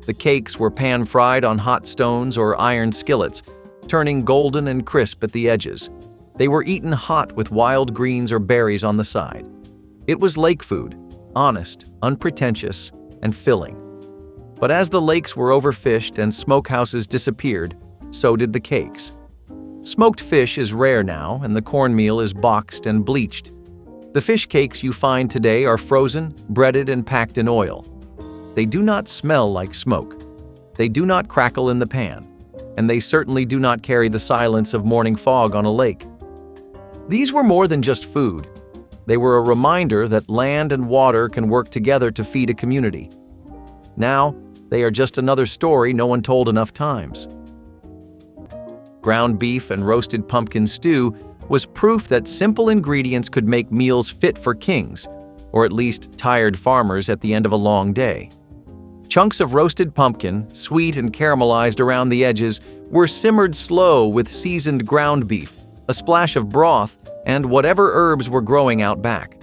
The cakes were pan-fried on hot stones or iron skillets, turning golden and crisp at the edges. They were eaten hot with wild greens or berries on the side. It was lake food, honest, unpretentious, and filling. But as the lakes were overfished and smokehouses disappeared, so did the cakes. Smoked fish is rare now, and the cornmeal is boxed and bleached. The fish cakes you find today are frozen, breaded, and packed in oil. They do not smell like smoke. They do not crackle in the pan, and they certainly do not carry the silence of morning fog on a lake. These were more than just food. They were a reminder that land and water can work together to feed a community. Now, they are just another story no one told enough times. Ground beef and roasted pumpkin stew was proof that simple ingredients could make meals fit for kings, or at least tired farmers at the end of a long day. Chunks of roasted pumpkin, sweet and caramelized around the edges, were simmered slow with seasoned ground beef, a splash of broth, and whatever herbs were growing out back.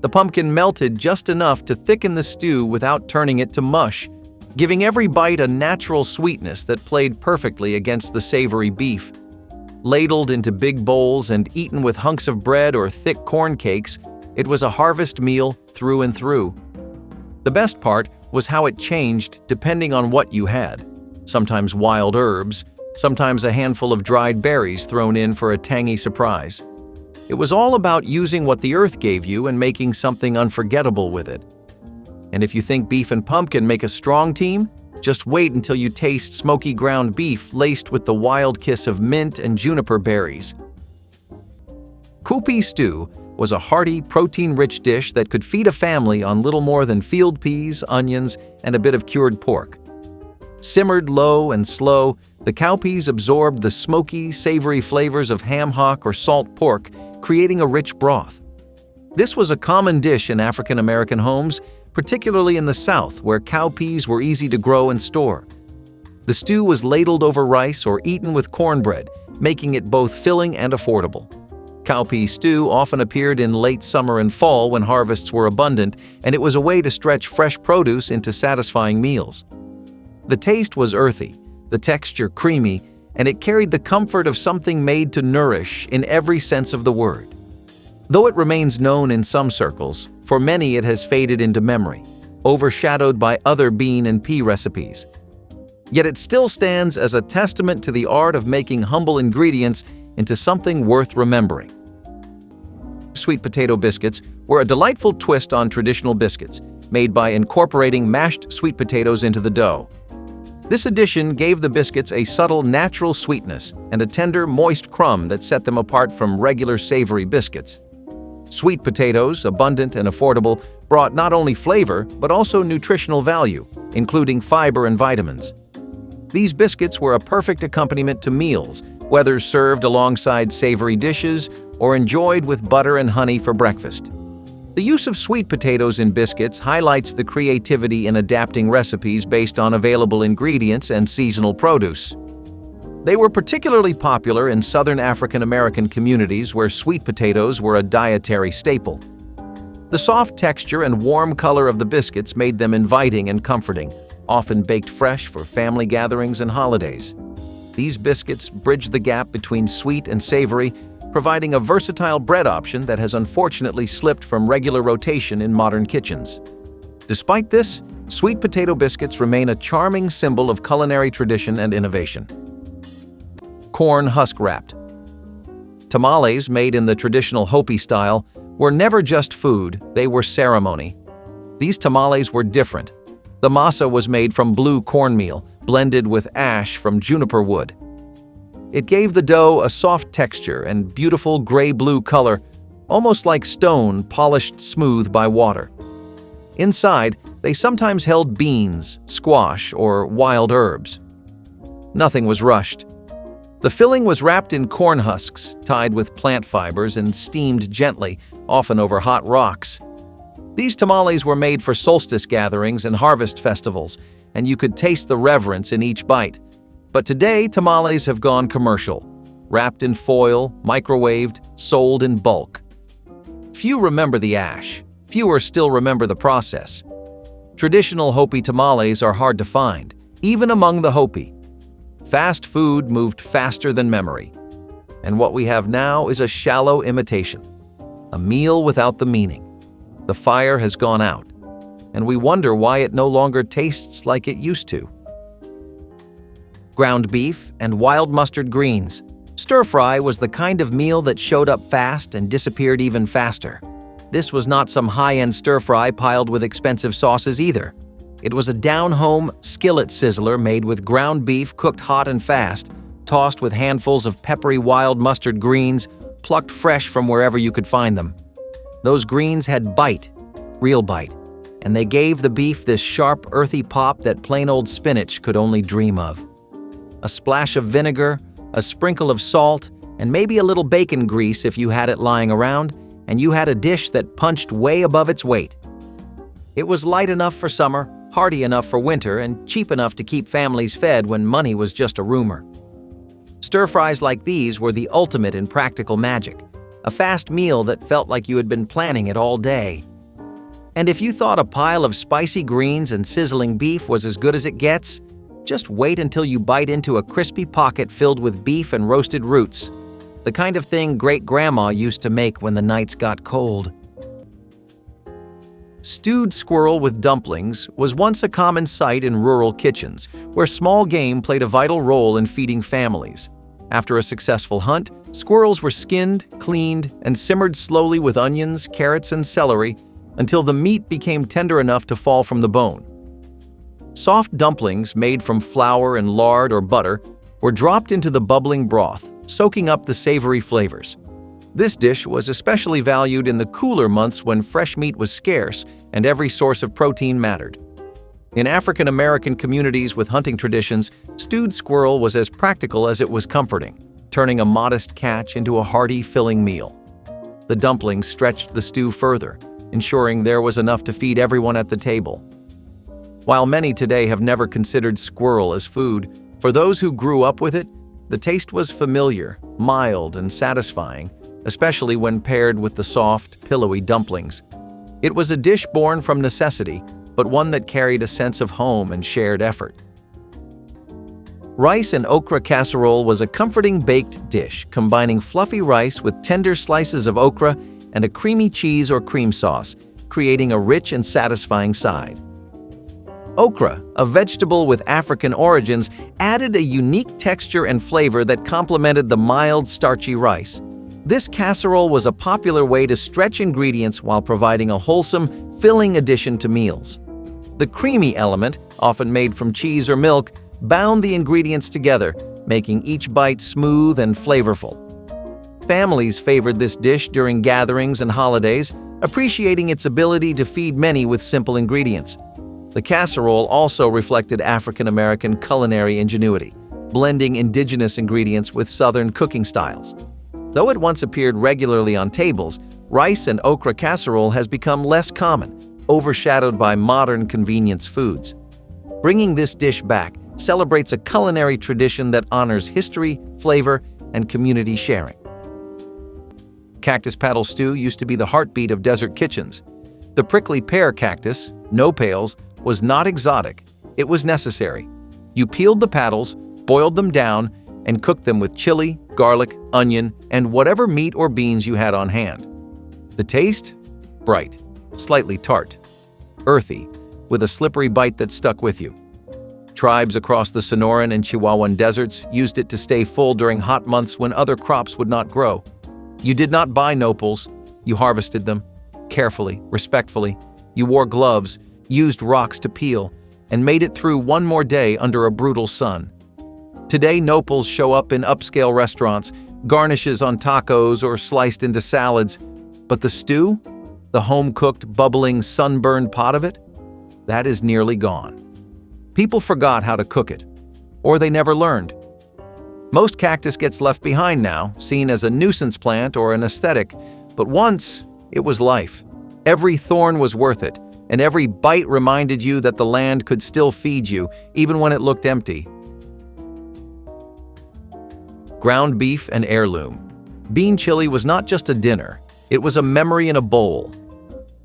The pumpkin melted just enough to thicken the stew without turning it to mush, giving every bite a natural sweetness that played perfectly against the savory beef. Ladled into big bowls and eaten with hunks of bread or thick corn cakes, it was a harvest meal through and through. The best part was how it changed depending on what you had. Sometimes wild herbs, sometimes a handful of dried berries thrown in for a tangy surprise. It was all about using what the earth gave you and making something unforgettable with it. And if you think beef and pumpkin make a strong team, just wait until you taste smoky ground beef laced with the wild kiss of mint and juniper berries. Cowpea stew was a hearty, protein-rich dish that could feed a family on little more than field peas, onions, and a bit of cured pork. Simmered low and slow, the cowpeas absorbed the smoky, savory flavors of ham hock or salt pork, creating a rich broth. This was a common dish in African American homes, particularly in the South, where cowpeas were easy to grow and store. The stew was ladled over rice or eaten with cornbread, making it both filling and affordable. Cowpea stew often appeared in late summer and fall when harvests were abundant, and it was a way to stretch fresh produce into satisfying meals. The taste was earthy, the texture creamy, and it carried the comfort of something made to nourish in every sense of the word. Though it remains known in some circles, for many it has faded into memory, overshadowed by other bean and pea recipes. Yet it still stands as a testament to the art of making humble ingredients into something worth remembering. Sweet potato biscuits were a delightful twist on traditional biscuits, made by incorporating mashed sweet potatoes into the dough. This addition gave the biscuits a subtle natural sweetness and a tender, moist crumb that set them apart from regular savory biscuits. Sweet potatoes, abundant and affordable, brought not only flavor but also nutritional value, including fiber and vitamins. These biscuits were a perfect accompaniment to meals, whether served alongside savory dishes or enjoyed with butter and honey for breakfast. The use of sweet potatoes in biscuits highlights the creativity in adapting recipes based on available ingredients and seasonal produce. They were particularly popular in Southern African American communities where sweet potatoes were a dietary staple. The soft texture and warm color of the biscuits made them inviting and comforting, often baked fresh for family gatherings and holidays. These biscuits bridge the gap between sweet and savory, providing a versatile bread option that has unfortunately slipped from regular rotation in modern kitchens. Despite this, sweet potato biscuits remain a charming symbol of culinary tradition and innovation. Corn husk wrapped. Tamales, made in the traditional Hopi style, were never just food, they were ceremony. These tamales were different. The masa was made from blue cornmeal, blended with ash from juniper wood. It gave the dough a soft texture and beautiful gray-blue color, almost like stone polished smooth by water. Inside, they sometimes held beans, squash, or wild herbs. Nothing was rushed. The filling was wrapped in corn husks, tied with plant fibers and steamed gently, often over hot rocks. These tamales were made for solstice gatherings and harvest festivals, and you could taste the reverence in each bite. But today, tamales have gone commercial, wrapped in foil, microwaved, sold in bulk. Few remember the ash. Fewer still remember the process. Traditional Hopi tamales are hard to find, even among the Hopi. Fast food moved faster than memory. And what we have now is a shallow imitation, a meal without the meaning. The fire has gone out, and we wonder why it no longer tastes like it used to. Ground beef and wild mustard greens. Stir-fry was the kind of meal that showed up fast and disappeared even faster. This was not some high-end stir-fry piled with expensive sauces either. It was a down-home skillet sizzler made with ground beef cooked hot and fast, tossed with handfuls of peppery wild mustard greens, plucked fresh from wherever you could find them. Those greens had bite, real bite, and they gave the beef this sharp, earthy pop that plain old spinach could only dream of. A splash of vinegar, a sprinkle of salt, and maybe a little bacon grease if you had it lying around, and you had a dish that punched way above its weight. It was light enough for summer, hearty enough for winter, and cheap enough to keep families fed when money was just a rumor. Stir-fries like these were the ultimate in practical magic, a fast meal that felt like you had been planning it all day. And if you thought a pile of spicy greens and sizzling beef was as good as it gets, just wait until you bite into a crispy pocket filled with beef and roasted roots, the kind of thing great-grandma used to make when the nights got cold. Stewed squirrel with dumplings was once a common sight in rural kitchens, where small game played a vital role in feeding families. After a successful hunt, squirrels were skinned, cleaned, and simmered slowly with onions, carrots, and celery until the meat became tender enough to fall from the bone. Soft dumplings made from flour and lard or butter were dropped into the bubbling broth, soaking up the savory flavors. This dish was especially valued in the cooler months when fresh meat was scarce and every source of protein mattered. In African American communities with hunting traditions, stewed squirrel was as practical as it was comforting, turning a modest catch into a hearty, filling meal. The dumplings stretched the stew further, ensuring there was enough to feed everyone at the table. While many today have never considered squirrel as food, for those who grew up with it, the taste was familiar, mild, and satisfying, especially when paired with the soft, pillowy dumplings. It was a dish born from necessity, but one that carried a sense of home and shared effort. Rice and okra casserole was a comforting baked dish, combining fluffy rice with tender slices of okra and a creamy cheese or cream sauce, creating a rich and satisfying side. Okra, a vegetable with African origins, added a unique texture and flavor that complemented the mild, starchy rice. This casserole was a popular way to stretch ingredients while providing a wholesome, filling addition to meals. The creamy element, often made from cheese or milk, bound the ingredients together, making each bite smooth and flavorful. Families favored this dish during gatherings and holidays, appreciating its ability to feed many with simple ingredients. The casserole also reflected African American culinary ingenuity, blending indigenous ingredients with Southern cooking styles. Though it once appeared regularly on tables, rice and okra casserole has become less common, overshadowed by modern convenience foods. Bringing this dish back celebrates a culinary tradition that honors history, flavor, and community sharing. Cactus paddle stew used to be the heartbeat of desert kitchens. The prickly pear cactus, no pales, was not exotic. It was necessary. You peeled the paddles, boiled them down, and cooked them with chili, garlic, onion, and whatever meat or beans you had on hand. The taste? Bright, slightly tart, earthy, with a slippery bite that stuck with you. Tribes across the Sonoran and Chihuahuan deserts used it to stay full during hot months when other crops would not grow. You did not buy nopals. You harvested them, carefully, respectfully. You wore gloves, used rocks to peel, and made it through one more day under a brutal sun. Today, nopals show up in upscale restaurants, garnishes on tacos or sliced into salads. But the stew, the home-cooked, bubbling, sunburned pot of it, that is nearly gone. People forgot how to cook it, or they never learned. Most cactus gets left behind now, seen as a nuisance plant or an aesthetic, but once it was life. Every thorn was worth it, and every bite reminded you that the land could still feed you, even when it looked empty. Ground beef and heirloom. Bean chili was not just a dinner, it was a memory in a bowl.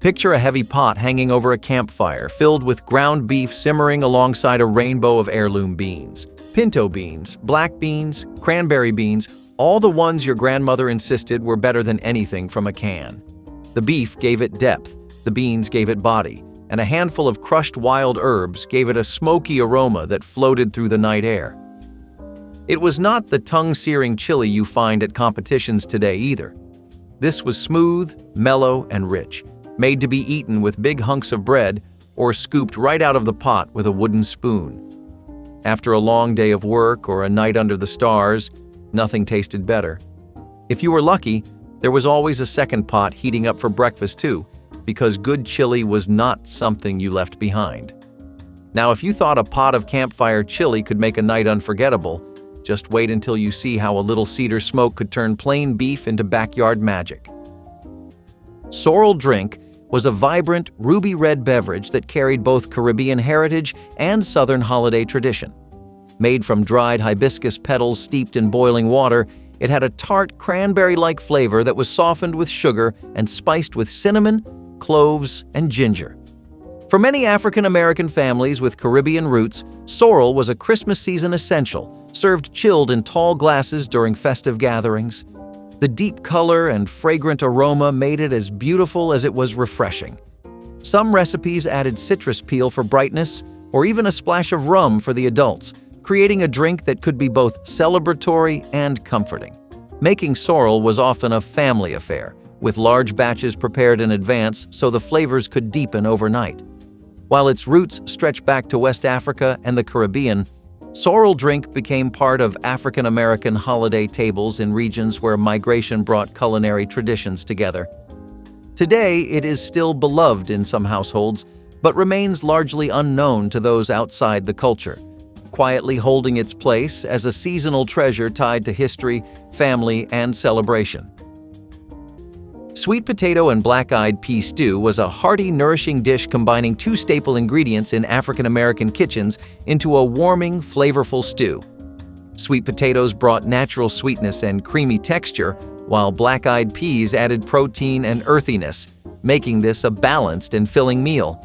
Picture a heavy pot hanging over a campfire, filled with ground beef simmering alongside a rainbow of heirloom beans. Pinto beans, black beans, cranberry beans, all the ones your grandmother insisted were better than anything from a can. The beef gave it depth, the beans gave it body, and a handful of crushed wild herbs gave it a smoky aroma that floated through the night air. It was not the tongue-searing chili you find at competitions today either. This was smooth, mellow, and rich, made to be eaten with big hunks of bread or scooped right out of the pot with a wooden spoon. After a long day of work or a night under the stars, nothing tasted better. If you were lucky, there was always a second pot heating up for breakfast too, because good chili was not something you left behind. Now, if you thought a pot of campfire chili could make a night unforgettable, just wait until you see how a little cedar smoke could turn plain beef into backyard magic. Sorrel drink was a vibrant, ruby-red beverage that carried both Caribbean heritage and Southern holiday tradition. Made from dried hibiscus petals steeped in boiling water, it had a tart, cranberry-like flavor that was softened with sugar and spiced with cinnamon, cloves, and ginger. For many African-American families with Caribbean roots, sorrel was a Christmas season essential, served chilled in tall glasses during festive gatherings. The deep color and fragrant aroma made it as beautiful as it was refreshing. Some recipes added citrus peel for brightness, or even a splash of rum for the adults, creating a drink that could be both celebratory and comforting. Making sorrel was often a family affair, with large batches prepared in advance so the flavors could deepen overnight. While its roots stretch back to West Africa and the Caribbean, sorrel drink became part of African American holiday tables in regions where migration brought culinary traditions together. Today, it is still beloved in some households, but remains largely unknown to those outside the culture, quietly holding its place as a seasonal treasure tied to history, family, and celebration. Sweet potato and black-eyed pea stew was a hearty, nourishing dish combining two staple ingredients in African American kitchens into a warming, flavorful stew. Sweet potatoes brought natural sweetness and creamy texture, while black-eyed peas added protein and earthiness, making this a balanced and filling meal.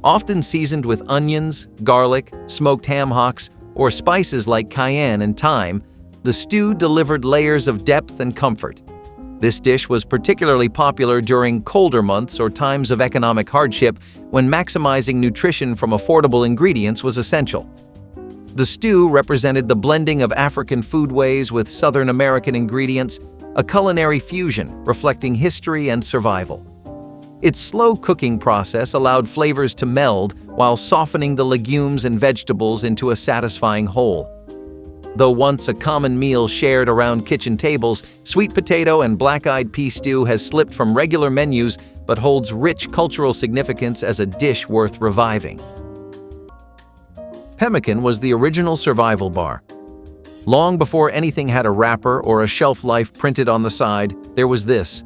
Often seasoned with onions, garlic, smoked ham hocks, or spices like cayenne and thyme, the stew delivered layers of depth and comfort. This dish was particularly popular during colder months or times of economic hardship when maximizing nutrition from affordable ingredients was essential. The stew represented the blending of African foodways with Southern American ingredients, a culinary fusion reflecting history and survival. Its slow cooking process allowed flavors to meld while softening the legumes and vegetables into a satisfying whole. Though once a common meal shared around kitchen tables, sweet potato and black-eyed pea stew has slipped from regular menus but holds rich cultural significance as a dish worth reviving. Pemmican was the original survival bar. Long before anything had a wrapper or a shelf life printed on the side, there was this: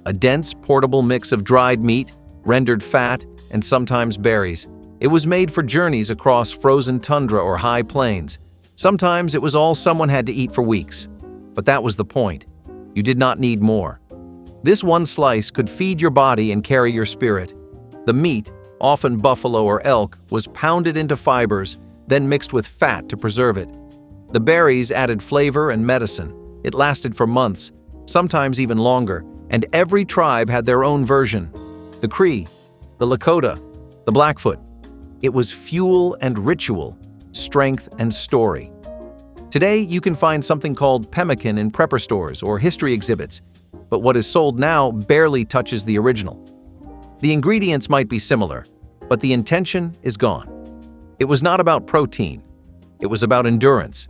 a dense, portable mix of dried meat, rendered fat, and sometimes berries. It was made for journeys across frozen tundra or high plains. Sometimes it was all someone had to eat for weeks. But that was the point. You did not need more. This one slice could feed your body and carry your spirit. The meat, often buffalo or elk, was pounded into fibers, then mixed with fat to preserve it. The berries added flavor and medicine. It lasted for months, sometimes even longer, and every tribe had their own version. The Cree, the Lakota, the Blackfoot. It was fuel and ritual, strength and story. Today, you can find something called pemmican in prepper stores or history exhibits, but what is sold now barely touches the original. The ingredients might be similar, but the intention is gone. It was not about protein. It was about endurance.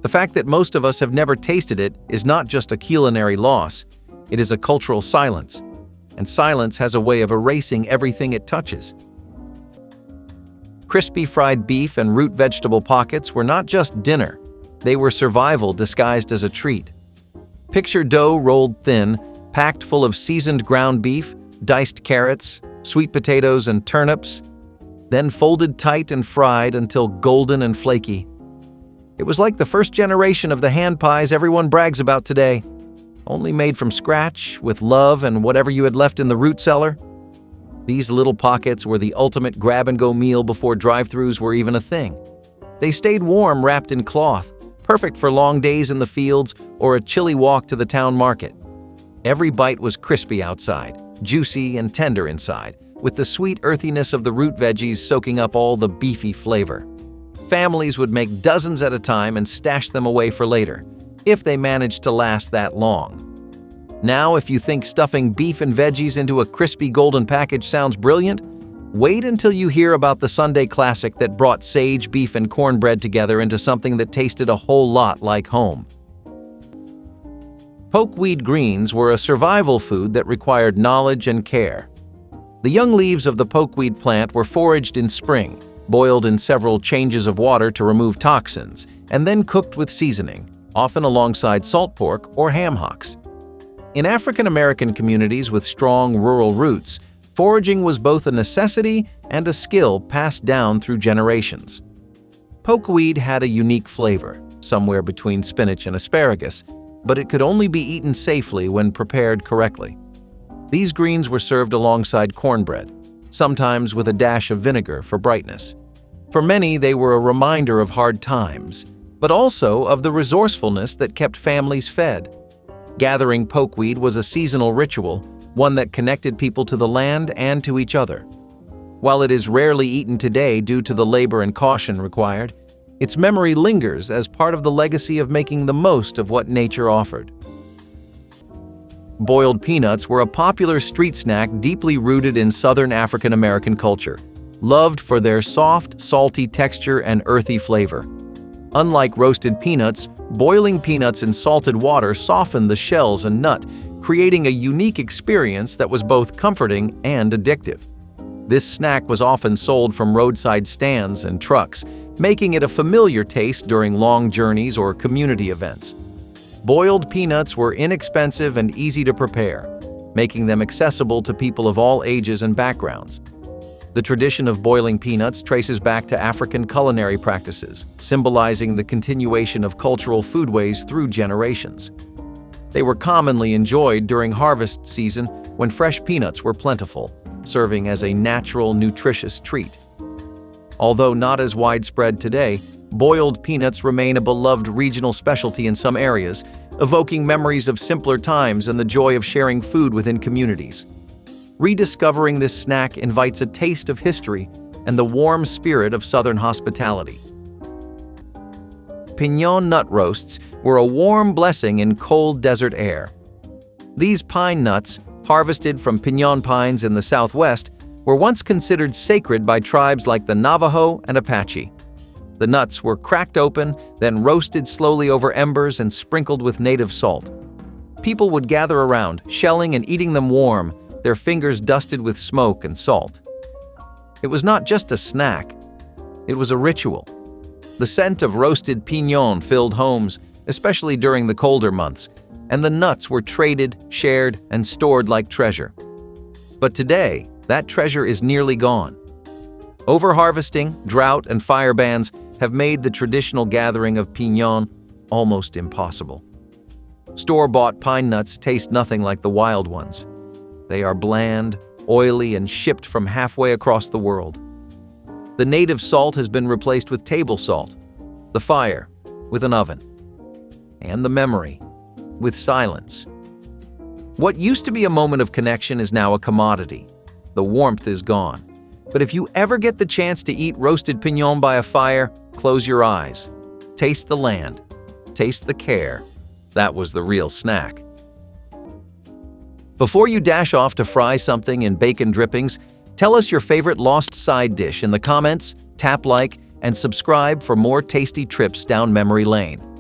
The fact that most of us have never tasted it is not just a culinary loss, it is a cultural silence, and silence has a way of erasing everything it touches. Crispy fried beef and root vegetable pockets were not just dinner, they were survival disguised as a treat. Picture dough rolled thin, packed full of seasoned ground beef, diced carrots, sweet potatoes, and turnips, then folded tight and fried until golden and flaky. It was like the first generation of the hand pies everyone brags about today, only made from scratch, with love and whatever you had left in the root cellar. These little pockets were the ultimate grab-and-go meal before drive-thrus were even a thing. They stayed warm wrapped in cloth, perfect for long days in the fields or a chilly walk to the town market. Every bite was crispy outside, juicy and tender inside, with the sweet earthiness of the root veggies soaking up all the beefy flavor. Families would make dozens at a time and stash them away for later, if they managed to last that long. Now, if you think stuffing beef and veggies into a crispy golden package sounds brilliant, wait until you hear about the Sunday classic that brought sage, beef, and cornbread together into something that tasted a whole lot like home. Pokeweed greens were a survival food that required knowledge and care. The young leaves of the pokeweed plant were foraged in spring, boiled in several changes of water to remove toxins, and then cooked with seasoning, often alongside salt pork or ham hocks. In African American communities with strong rural roots, foraging was both a necessity and a skill passed down through generations. Pokeweed had a unique flavor, somewhere between spinach and asparagus, but it could only be eaten safely when prepared correctly. These greens were served alongside cornbread, sometimes with a dash of vinegar for brightness. For many, they were a reminder of hard times, but also of the resourcefulness that kept families fed. Gathering pokeweed was a seasonal ritual, one that connected people to the land and to each other. While it is rarely eaten today due to the labor and caution required, its memory lingers as part of the legacy of making the most of what nature offered. Boiled peanuts were a popular street snack deeply rooted in Southern African American culture, loved for their soft, salty texture and earthy flavor. Unlike roasted peanuts, boiling peanuts in salted water softened the shells and nut, creating a unique experience that was both comforting and addictive. This snack was often sold from roadside stands and trucks, making it a familiar taste during long journeys or community events. Boiled peanuts were inexpensive and easy to prepare, making them accessible to people of all ages and backgrounds. The tradition of boiling peanuts traces back to African culinary practices, symbolizing the continuation of cultural foodways through generations. They were commonly enjoyed during harvest season when fresh peanuts were plentiful, serving as a natural, nutritious treat. Although not as widespread today, Boiled peanuts remain a beloved regional specialty in some areas, evoking memories of simpler times and the joy of sharing food within communities. Rediscovering this snack invites a taste of history and the warm spirit of Southern hospitality. Piñón nut roasts were a warm blessing in cold desert air. These pine nuts, harvested from piñón pines in the Southwest, were once considered sacred by tribes like the Navajo and Apache. The nuts were cracked open, then roasted slowly over embers and sprinkled with native salt. People would gather around, shelling and eating them warm, their fingers dusted with smoke and salt. It was not just a snack, it was a ritual. The scent of roasted piñón filled homes, especially during the colder months, and the nuts were traded, shared, and stored like treasure. But today, that treasure is nearly gone. Overharvesting, drought, and fire bans have made the traditional gathering of piñón almost impossible. Store-bought pine nuts taste nothing like the wild ones. They are bland, oily, and shipped from halfway across the world. The native salt has been replaced with table salt, the fire with an oven, and the memory with silence. What used to be a moment of connection is now a commodity. The warmth is gone. But if you ever get the chance to eat roasted piñón by a fire, close your eyes. Taste the land. Taste the care. That was the real snack. Before you dash off to fry something in bacon drippings, tell us your favorite lost side dish in the comments, tap like, and subscribe for more tasty trips down memory lane.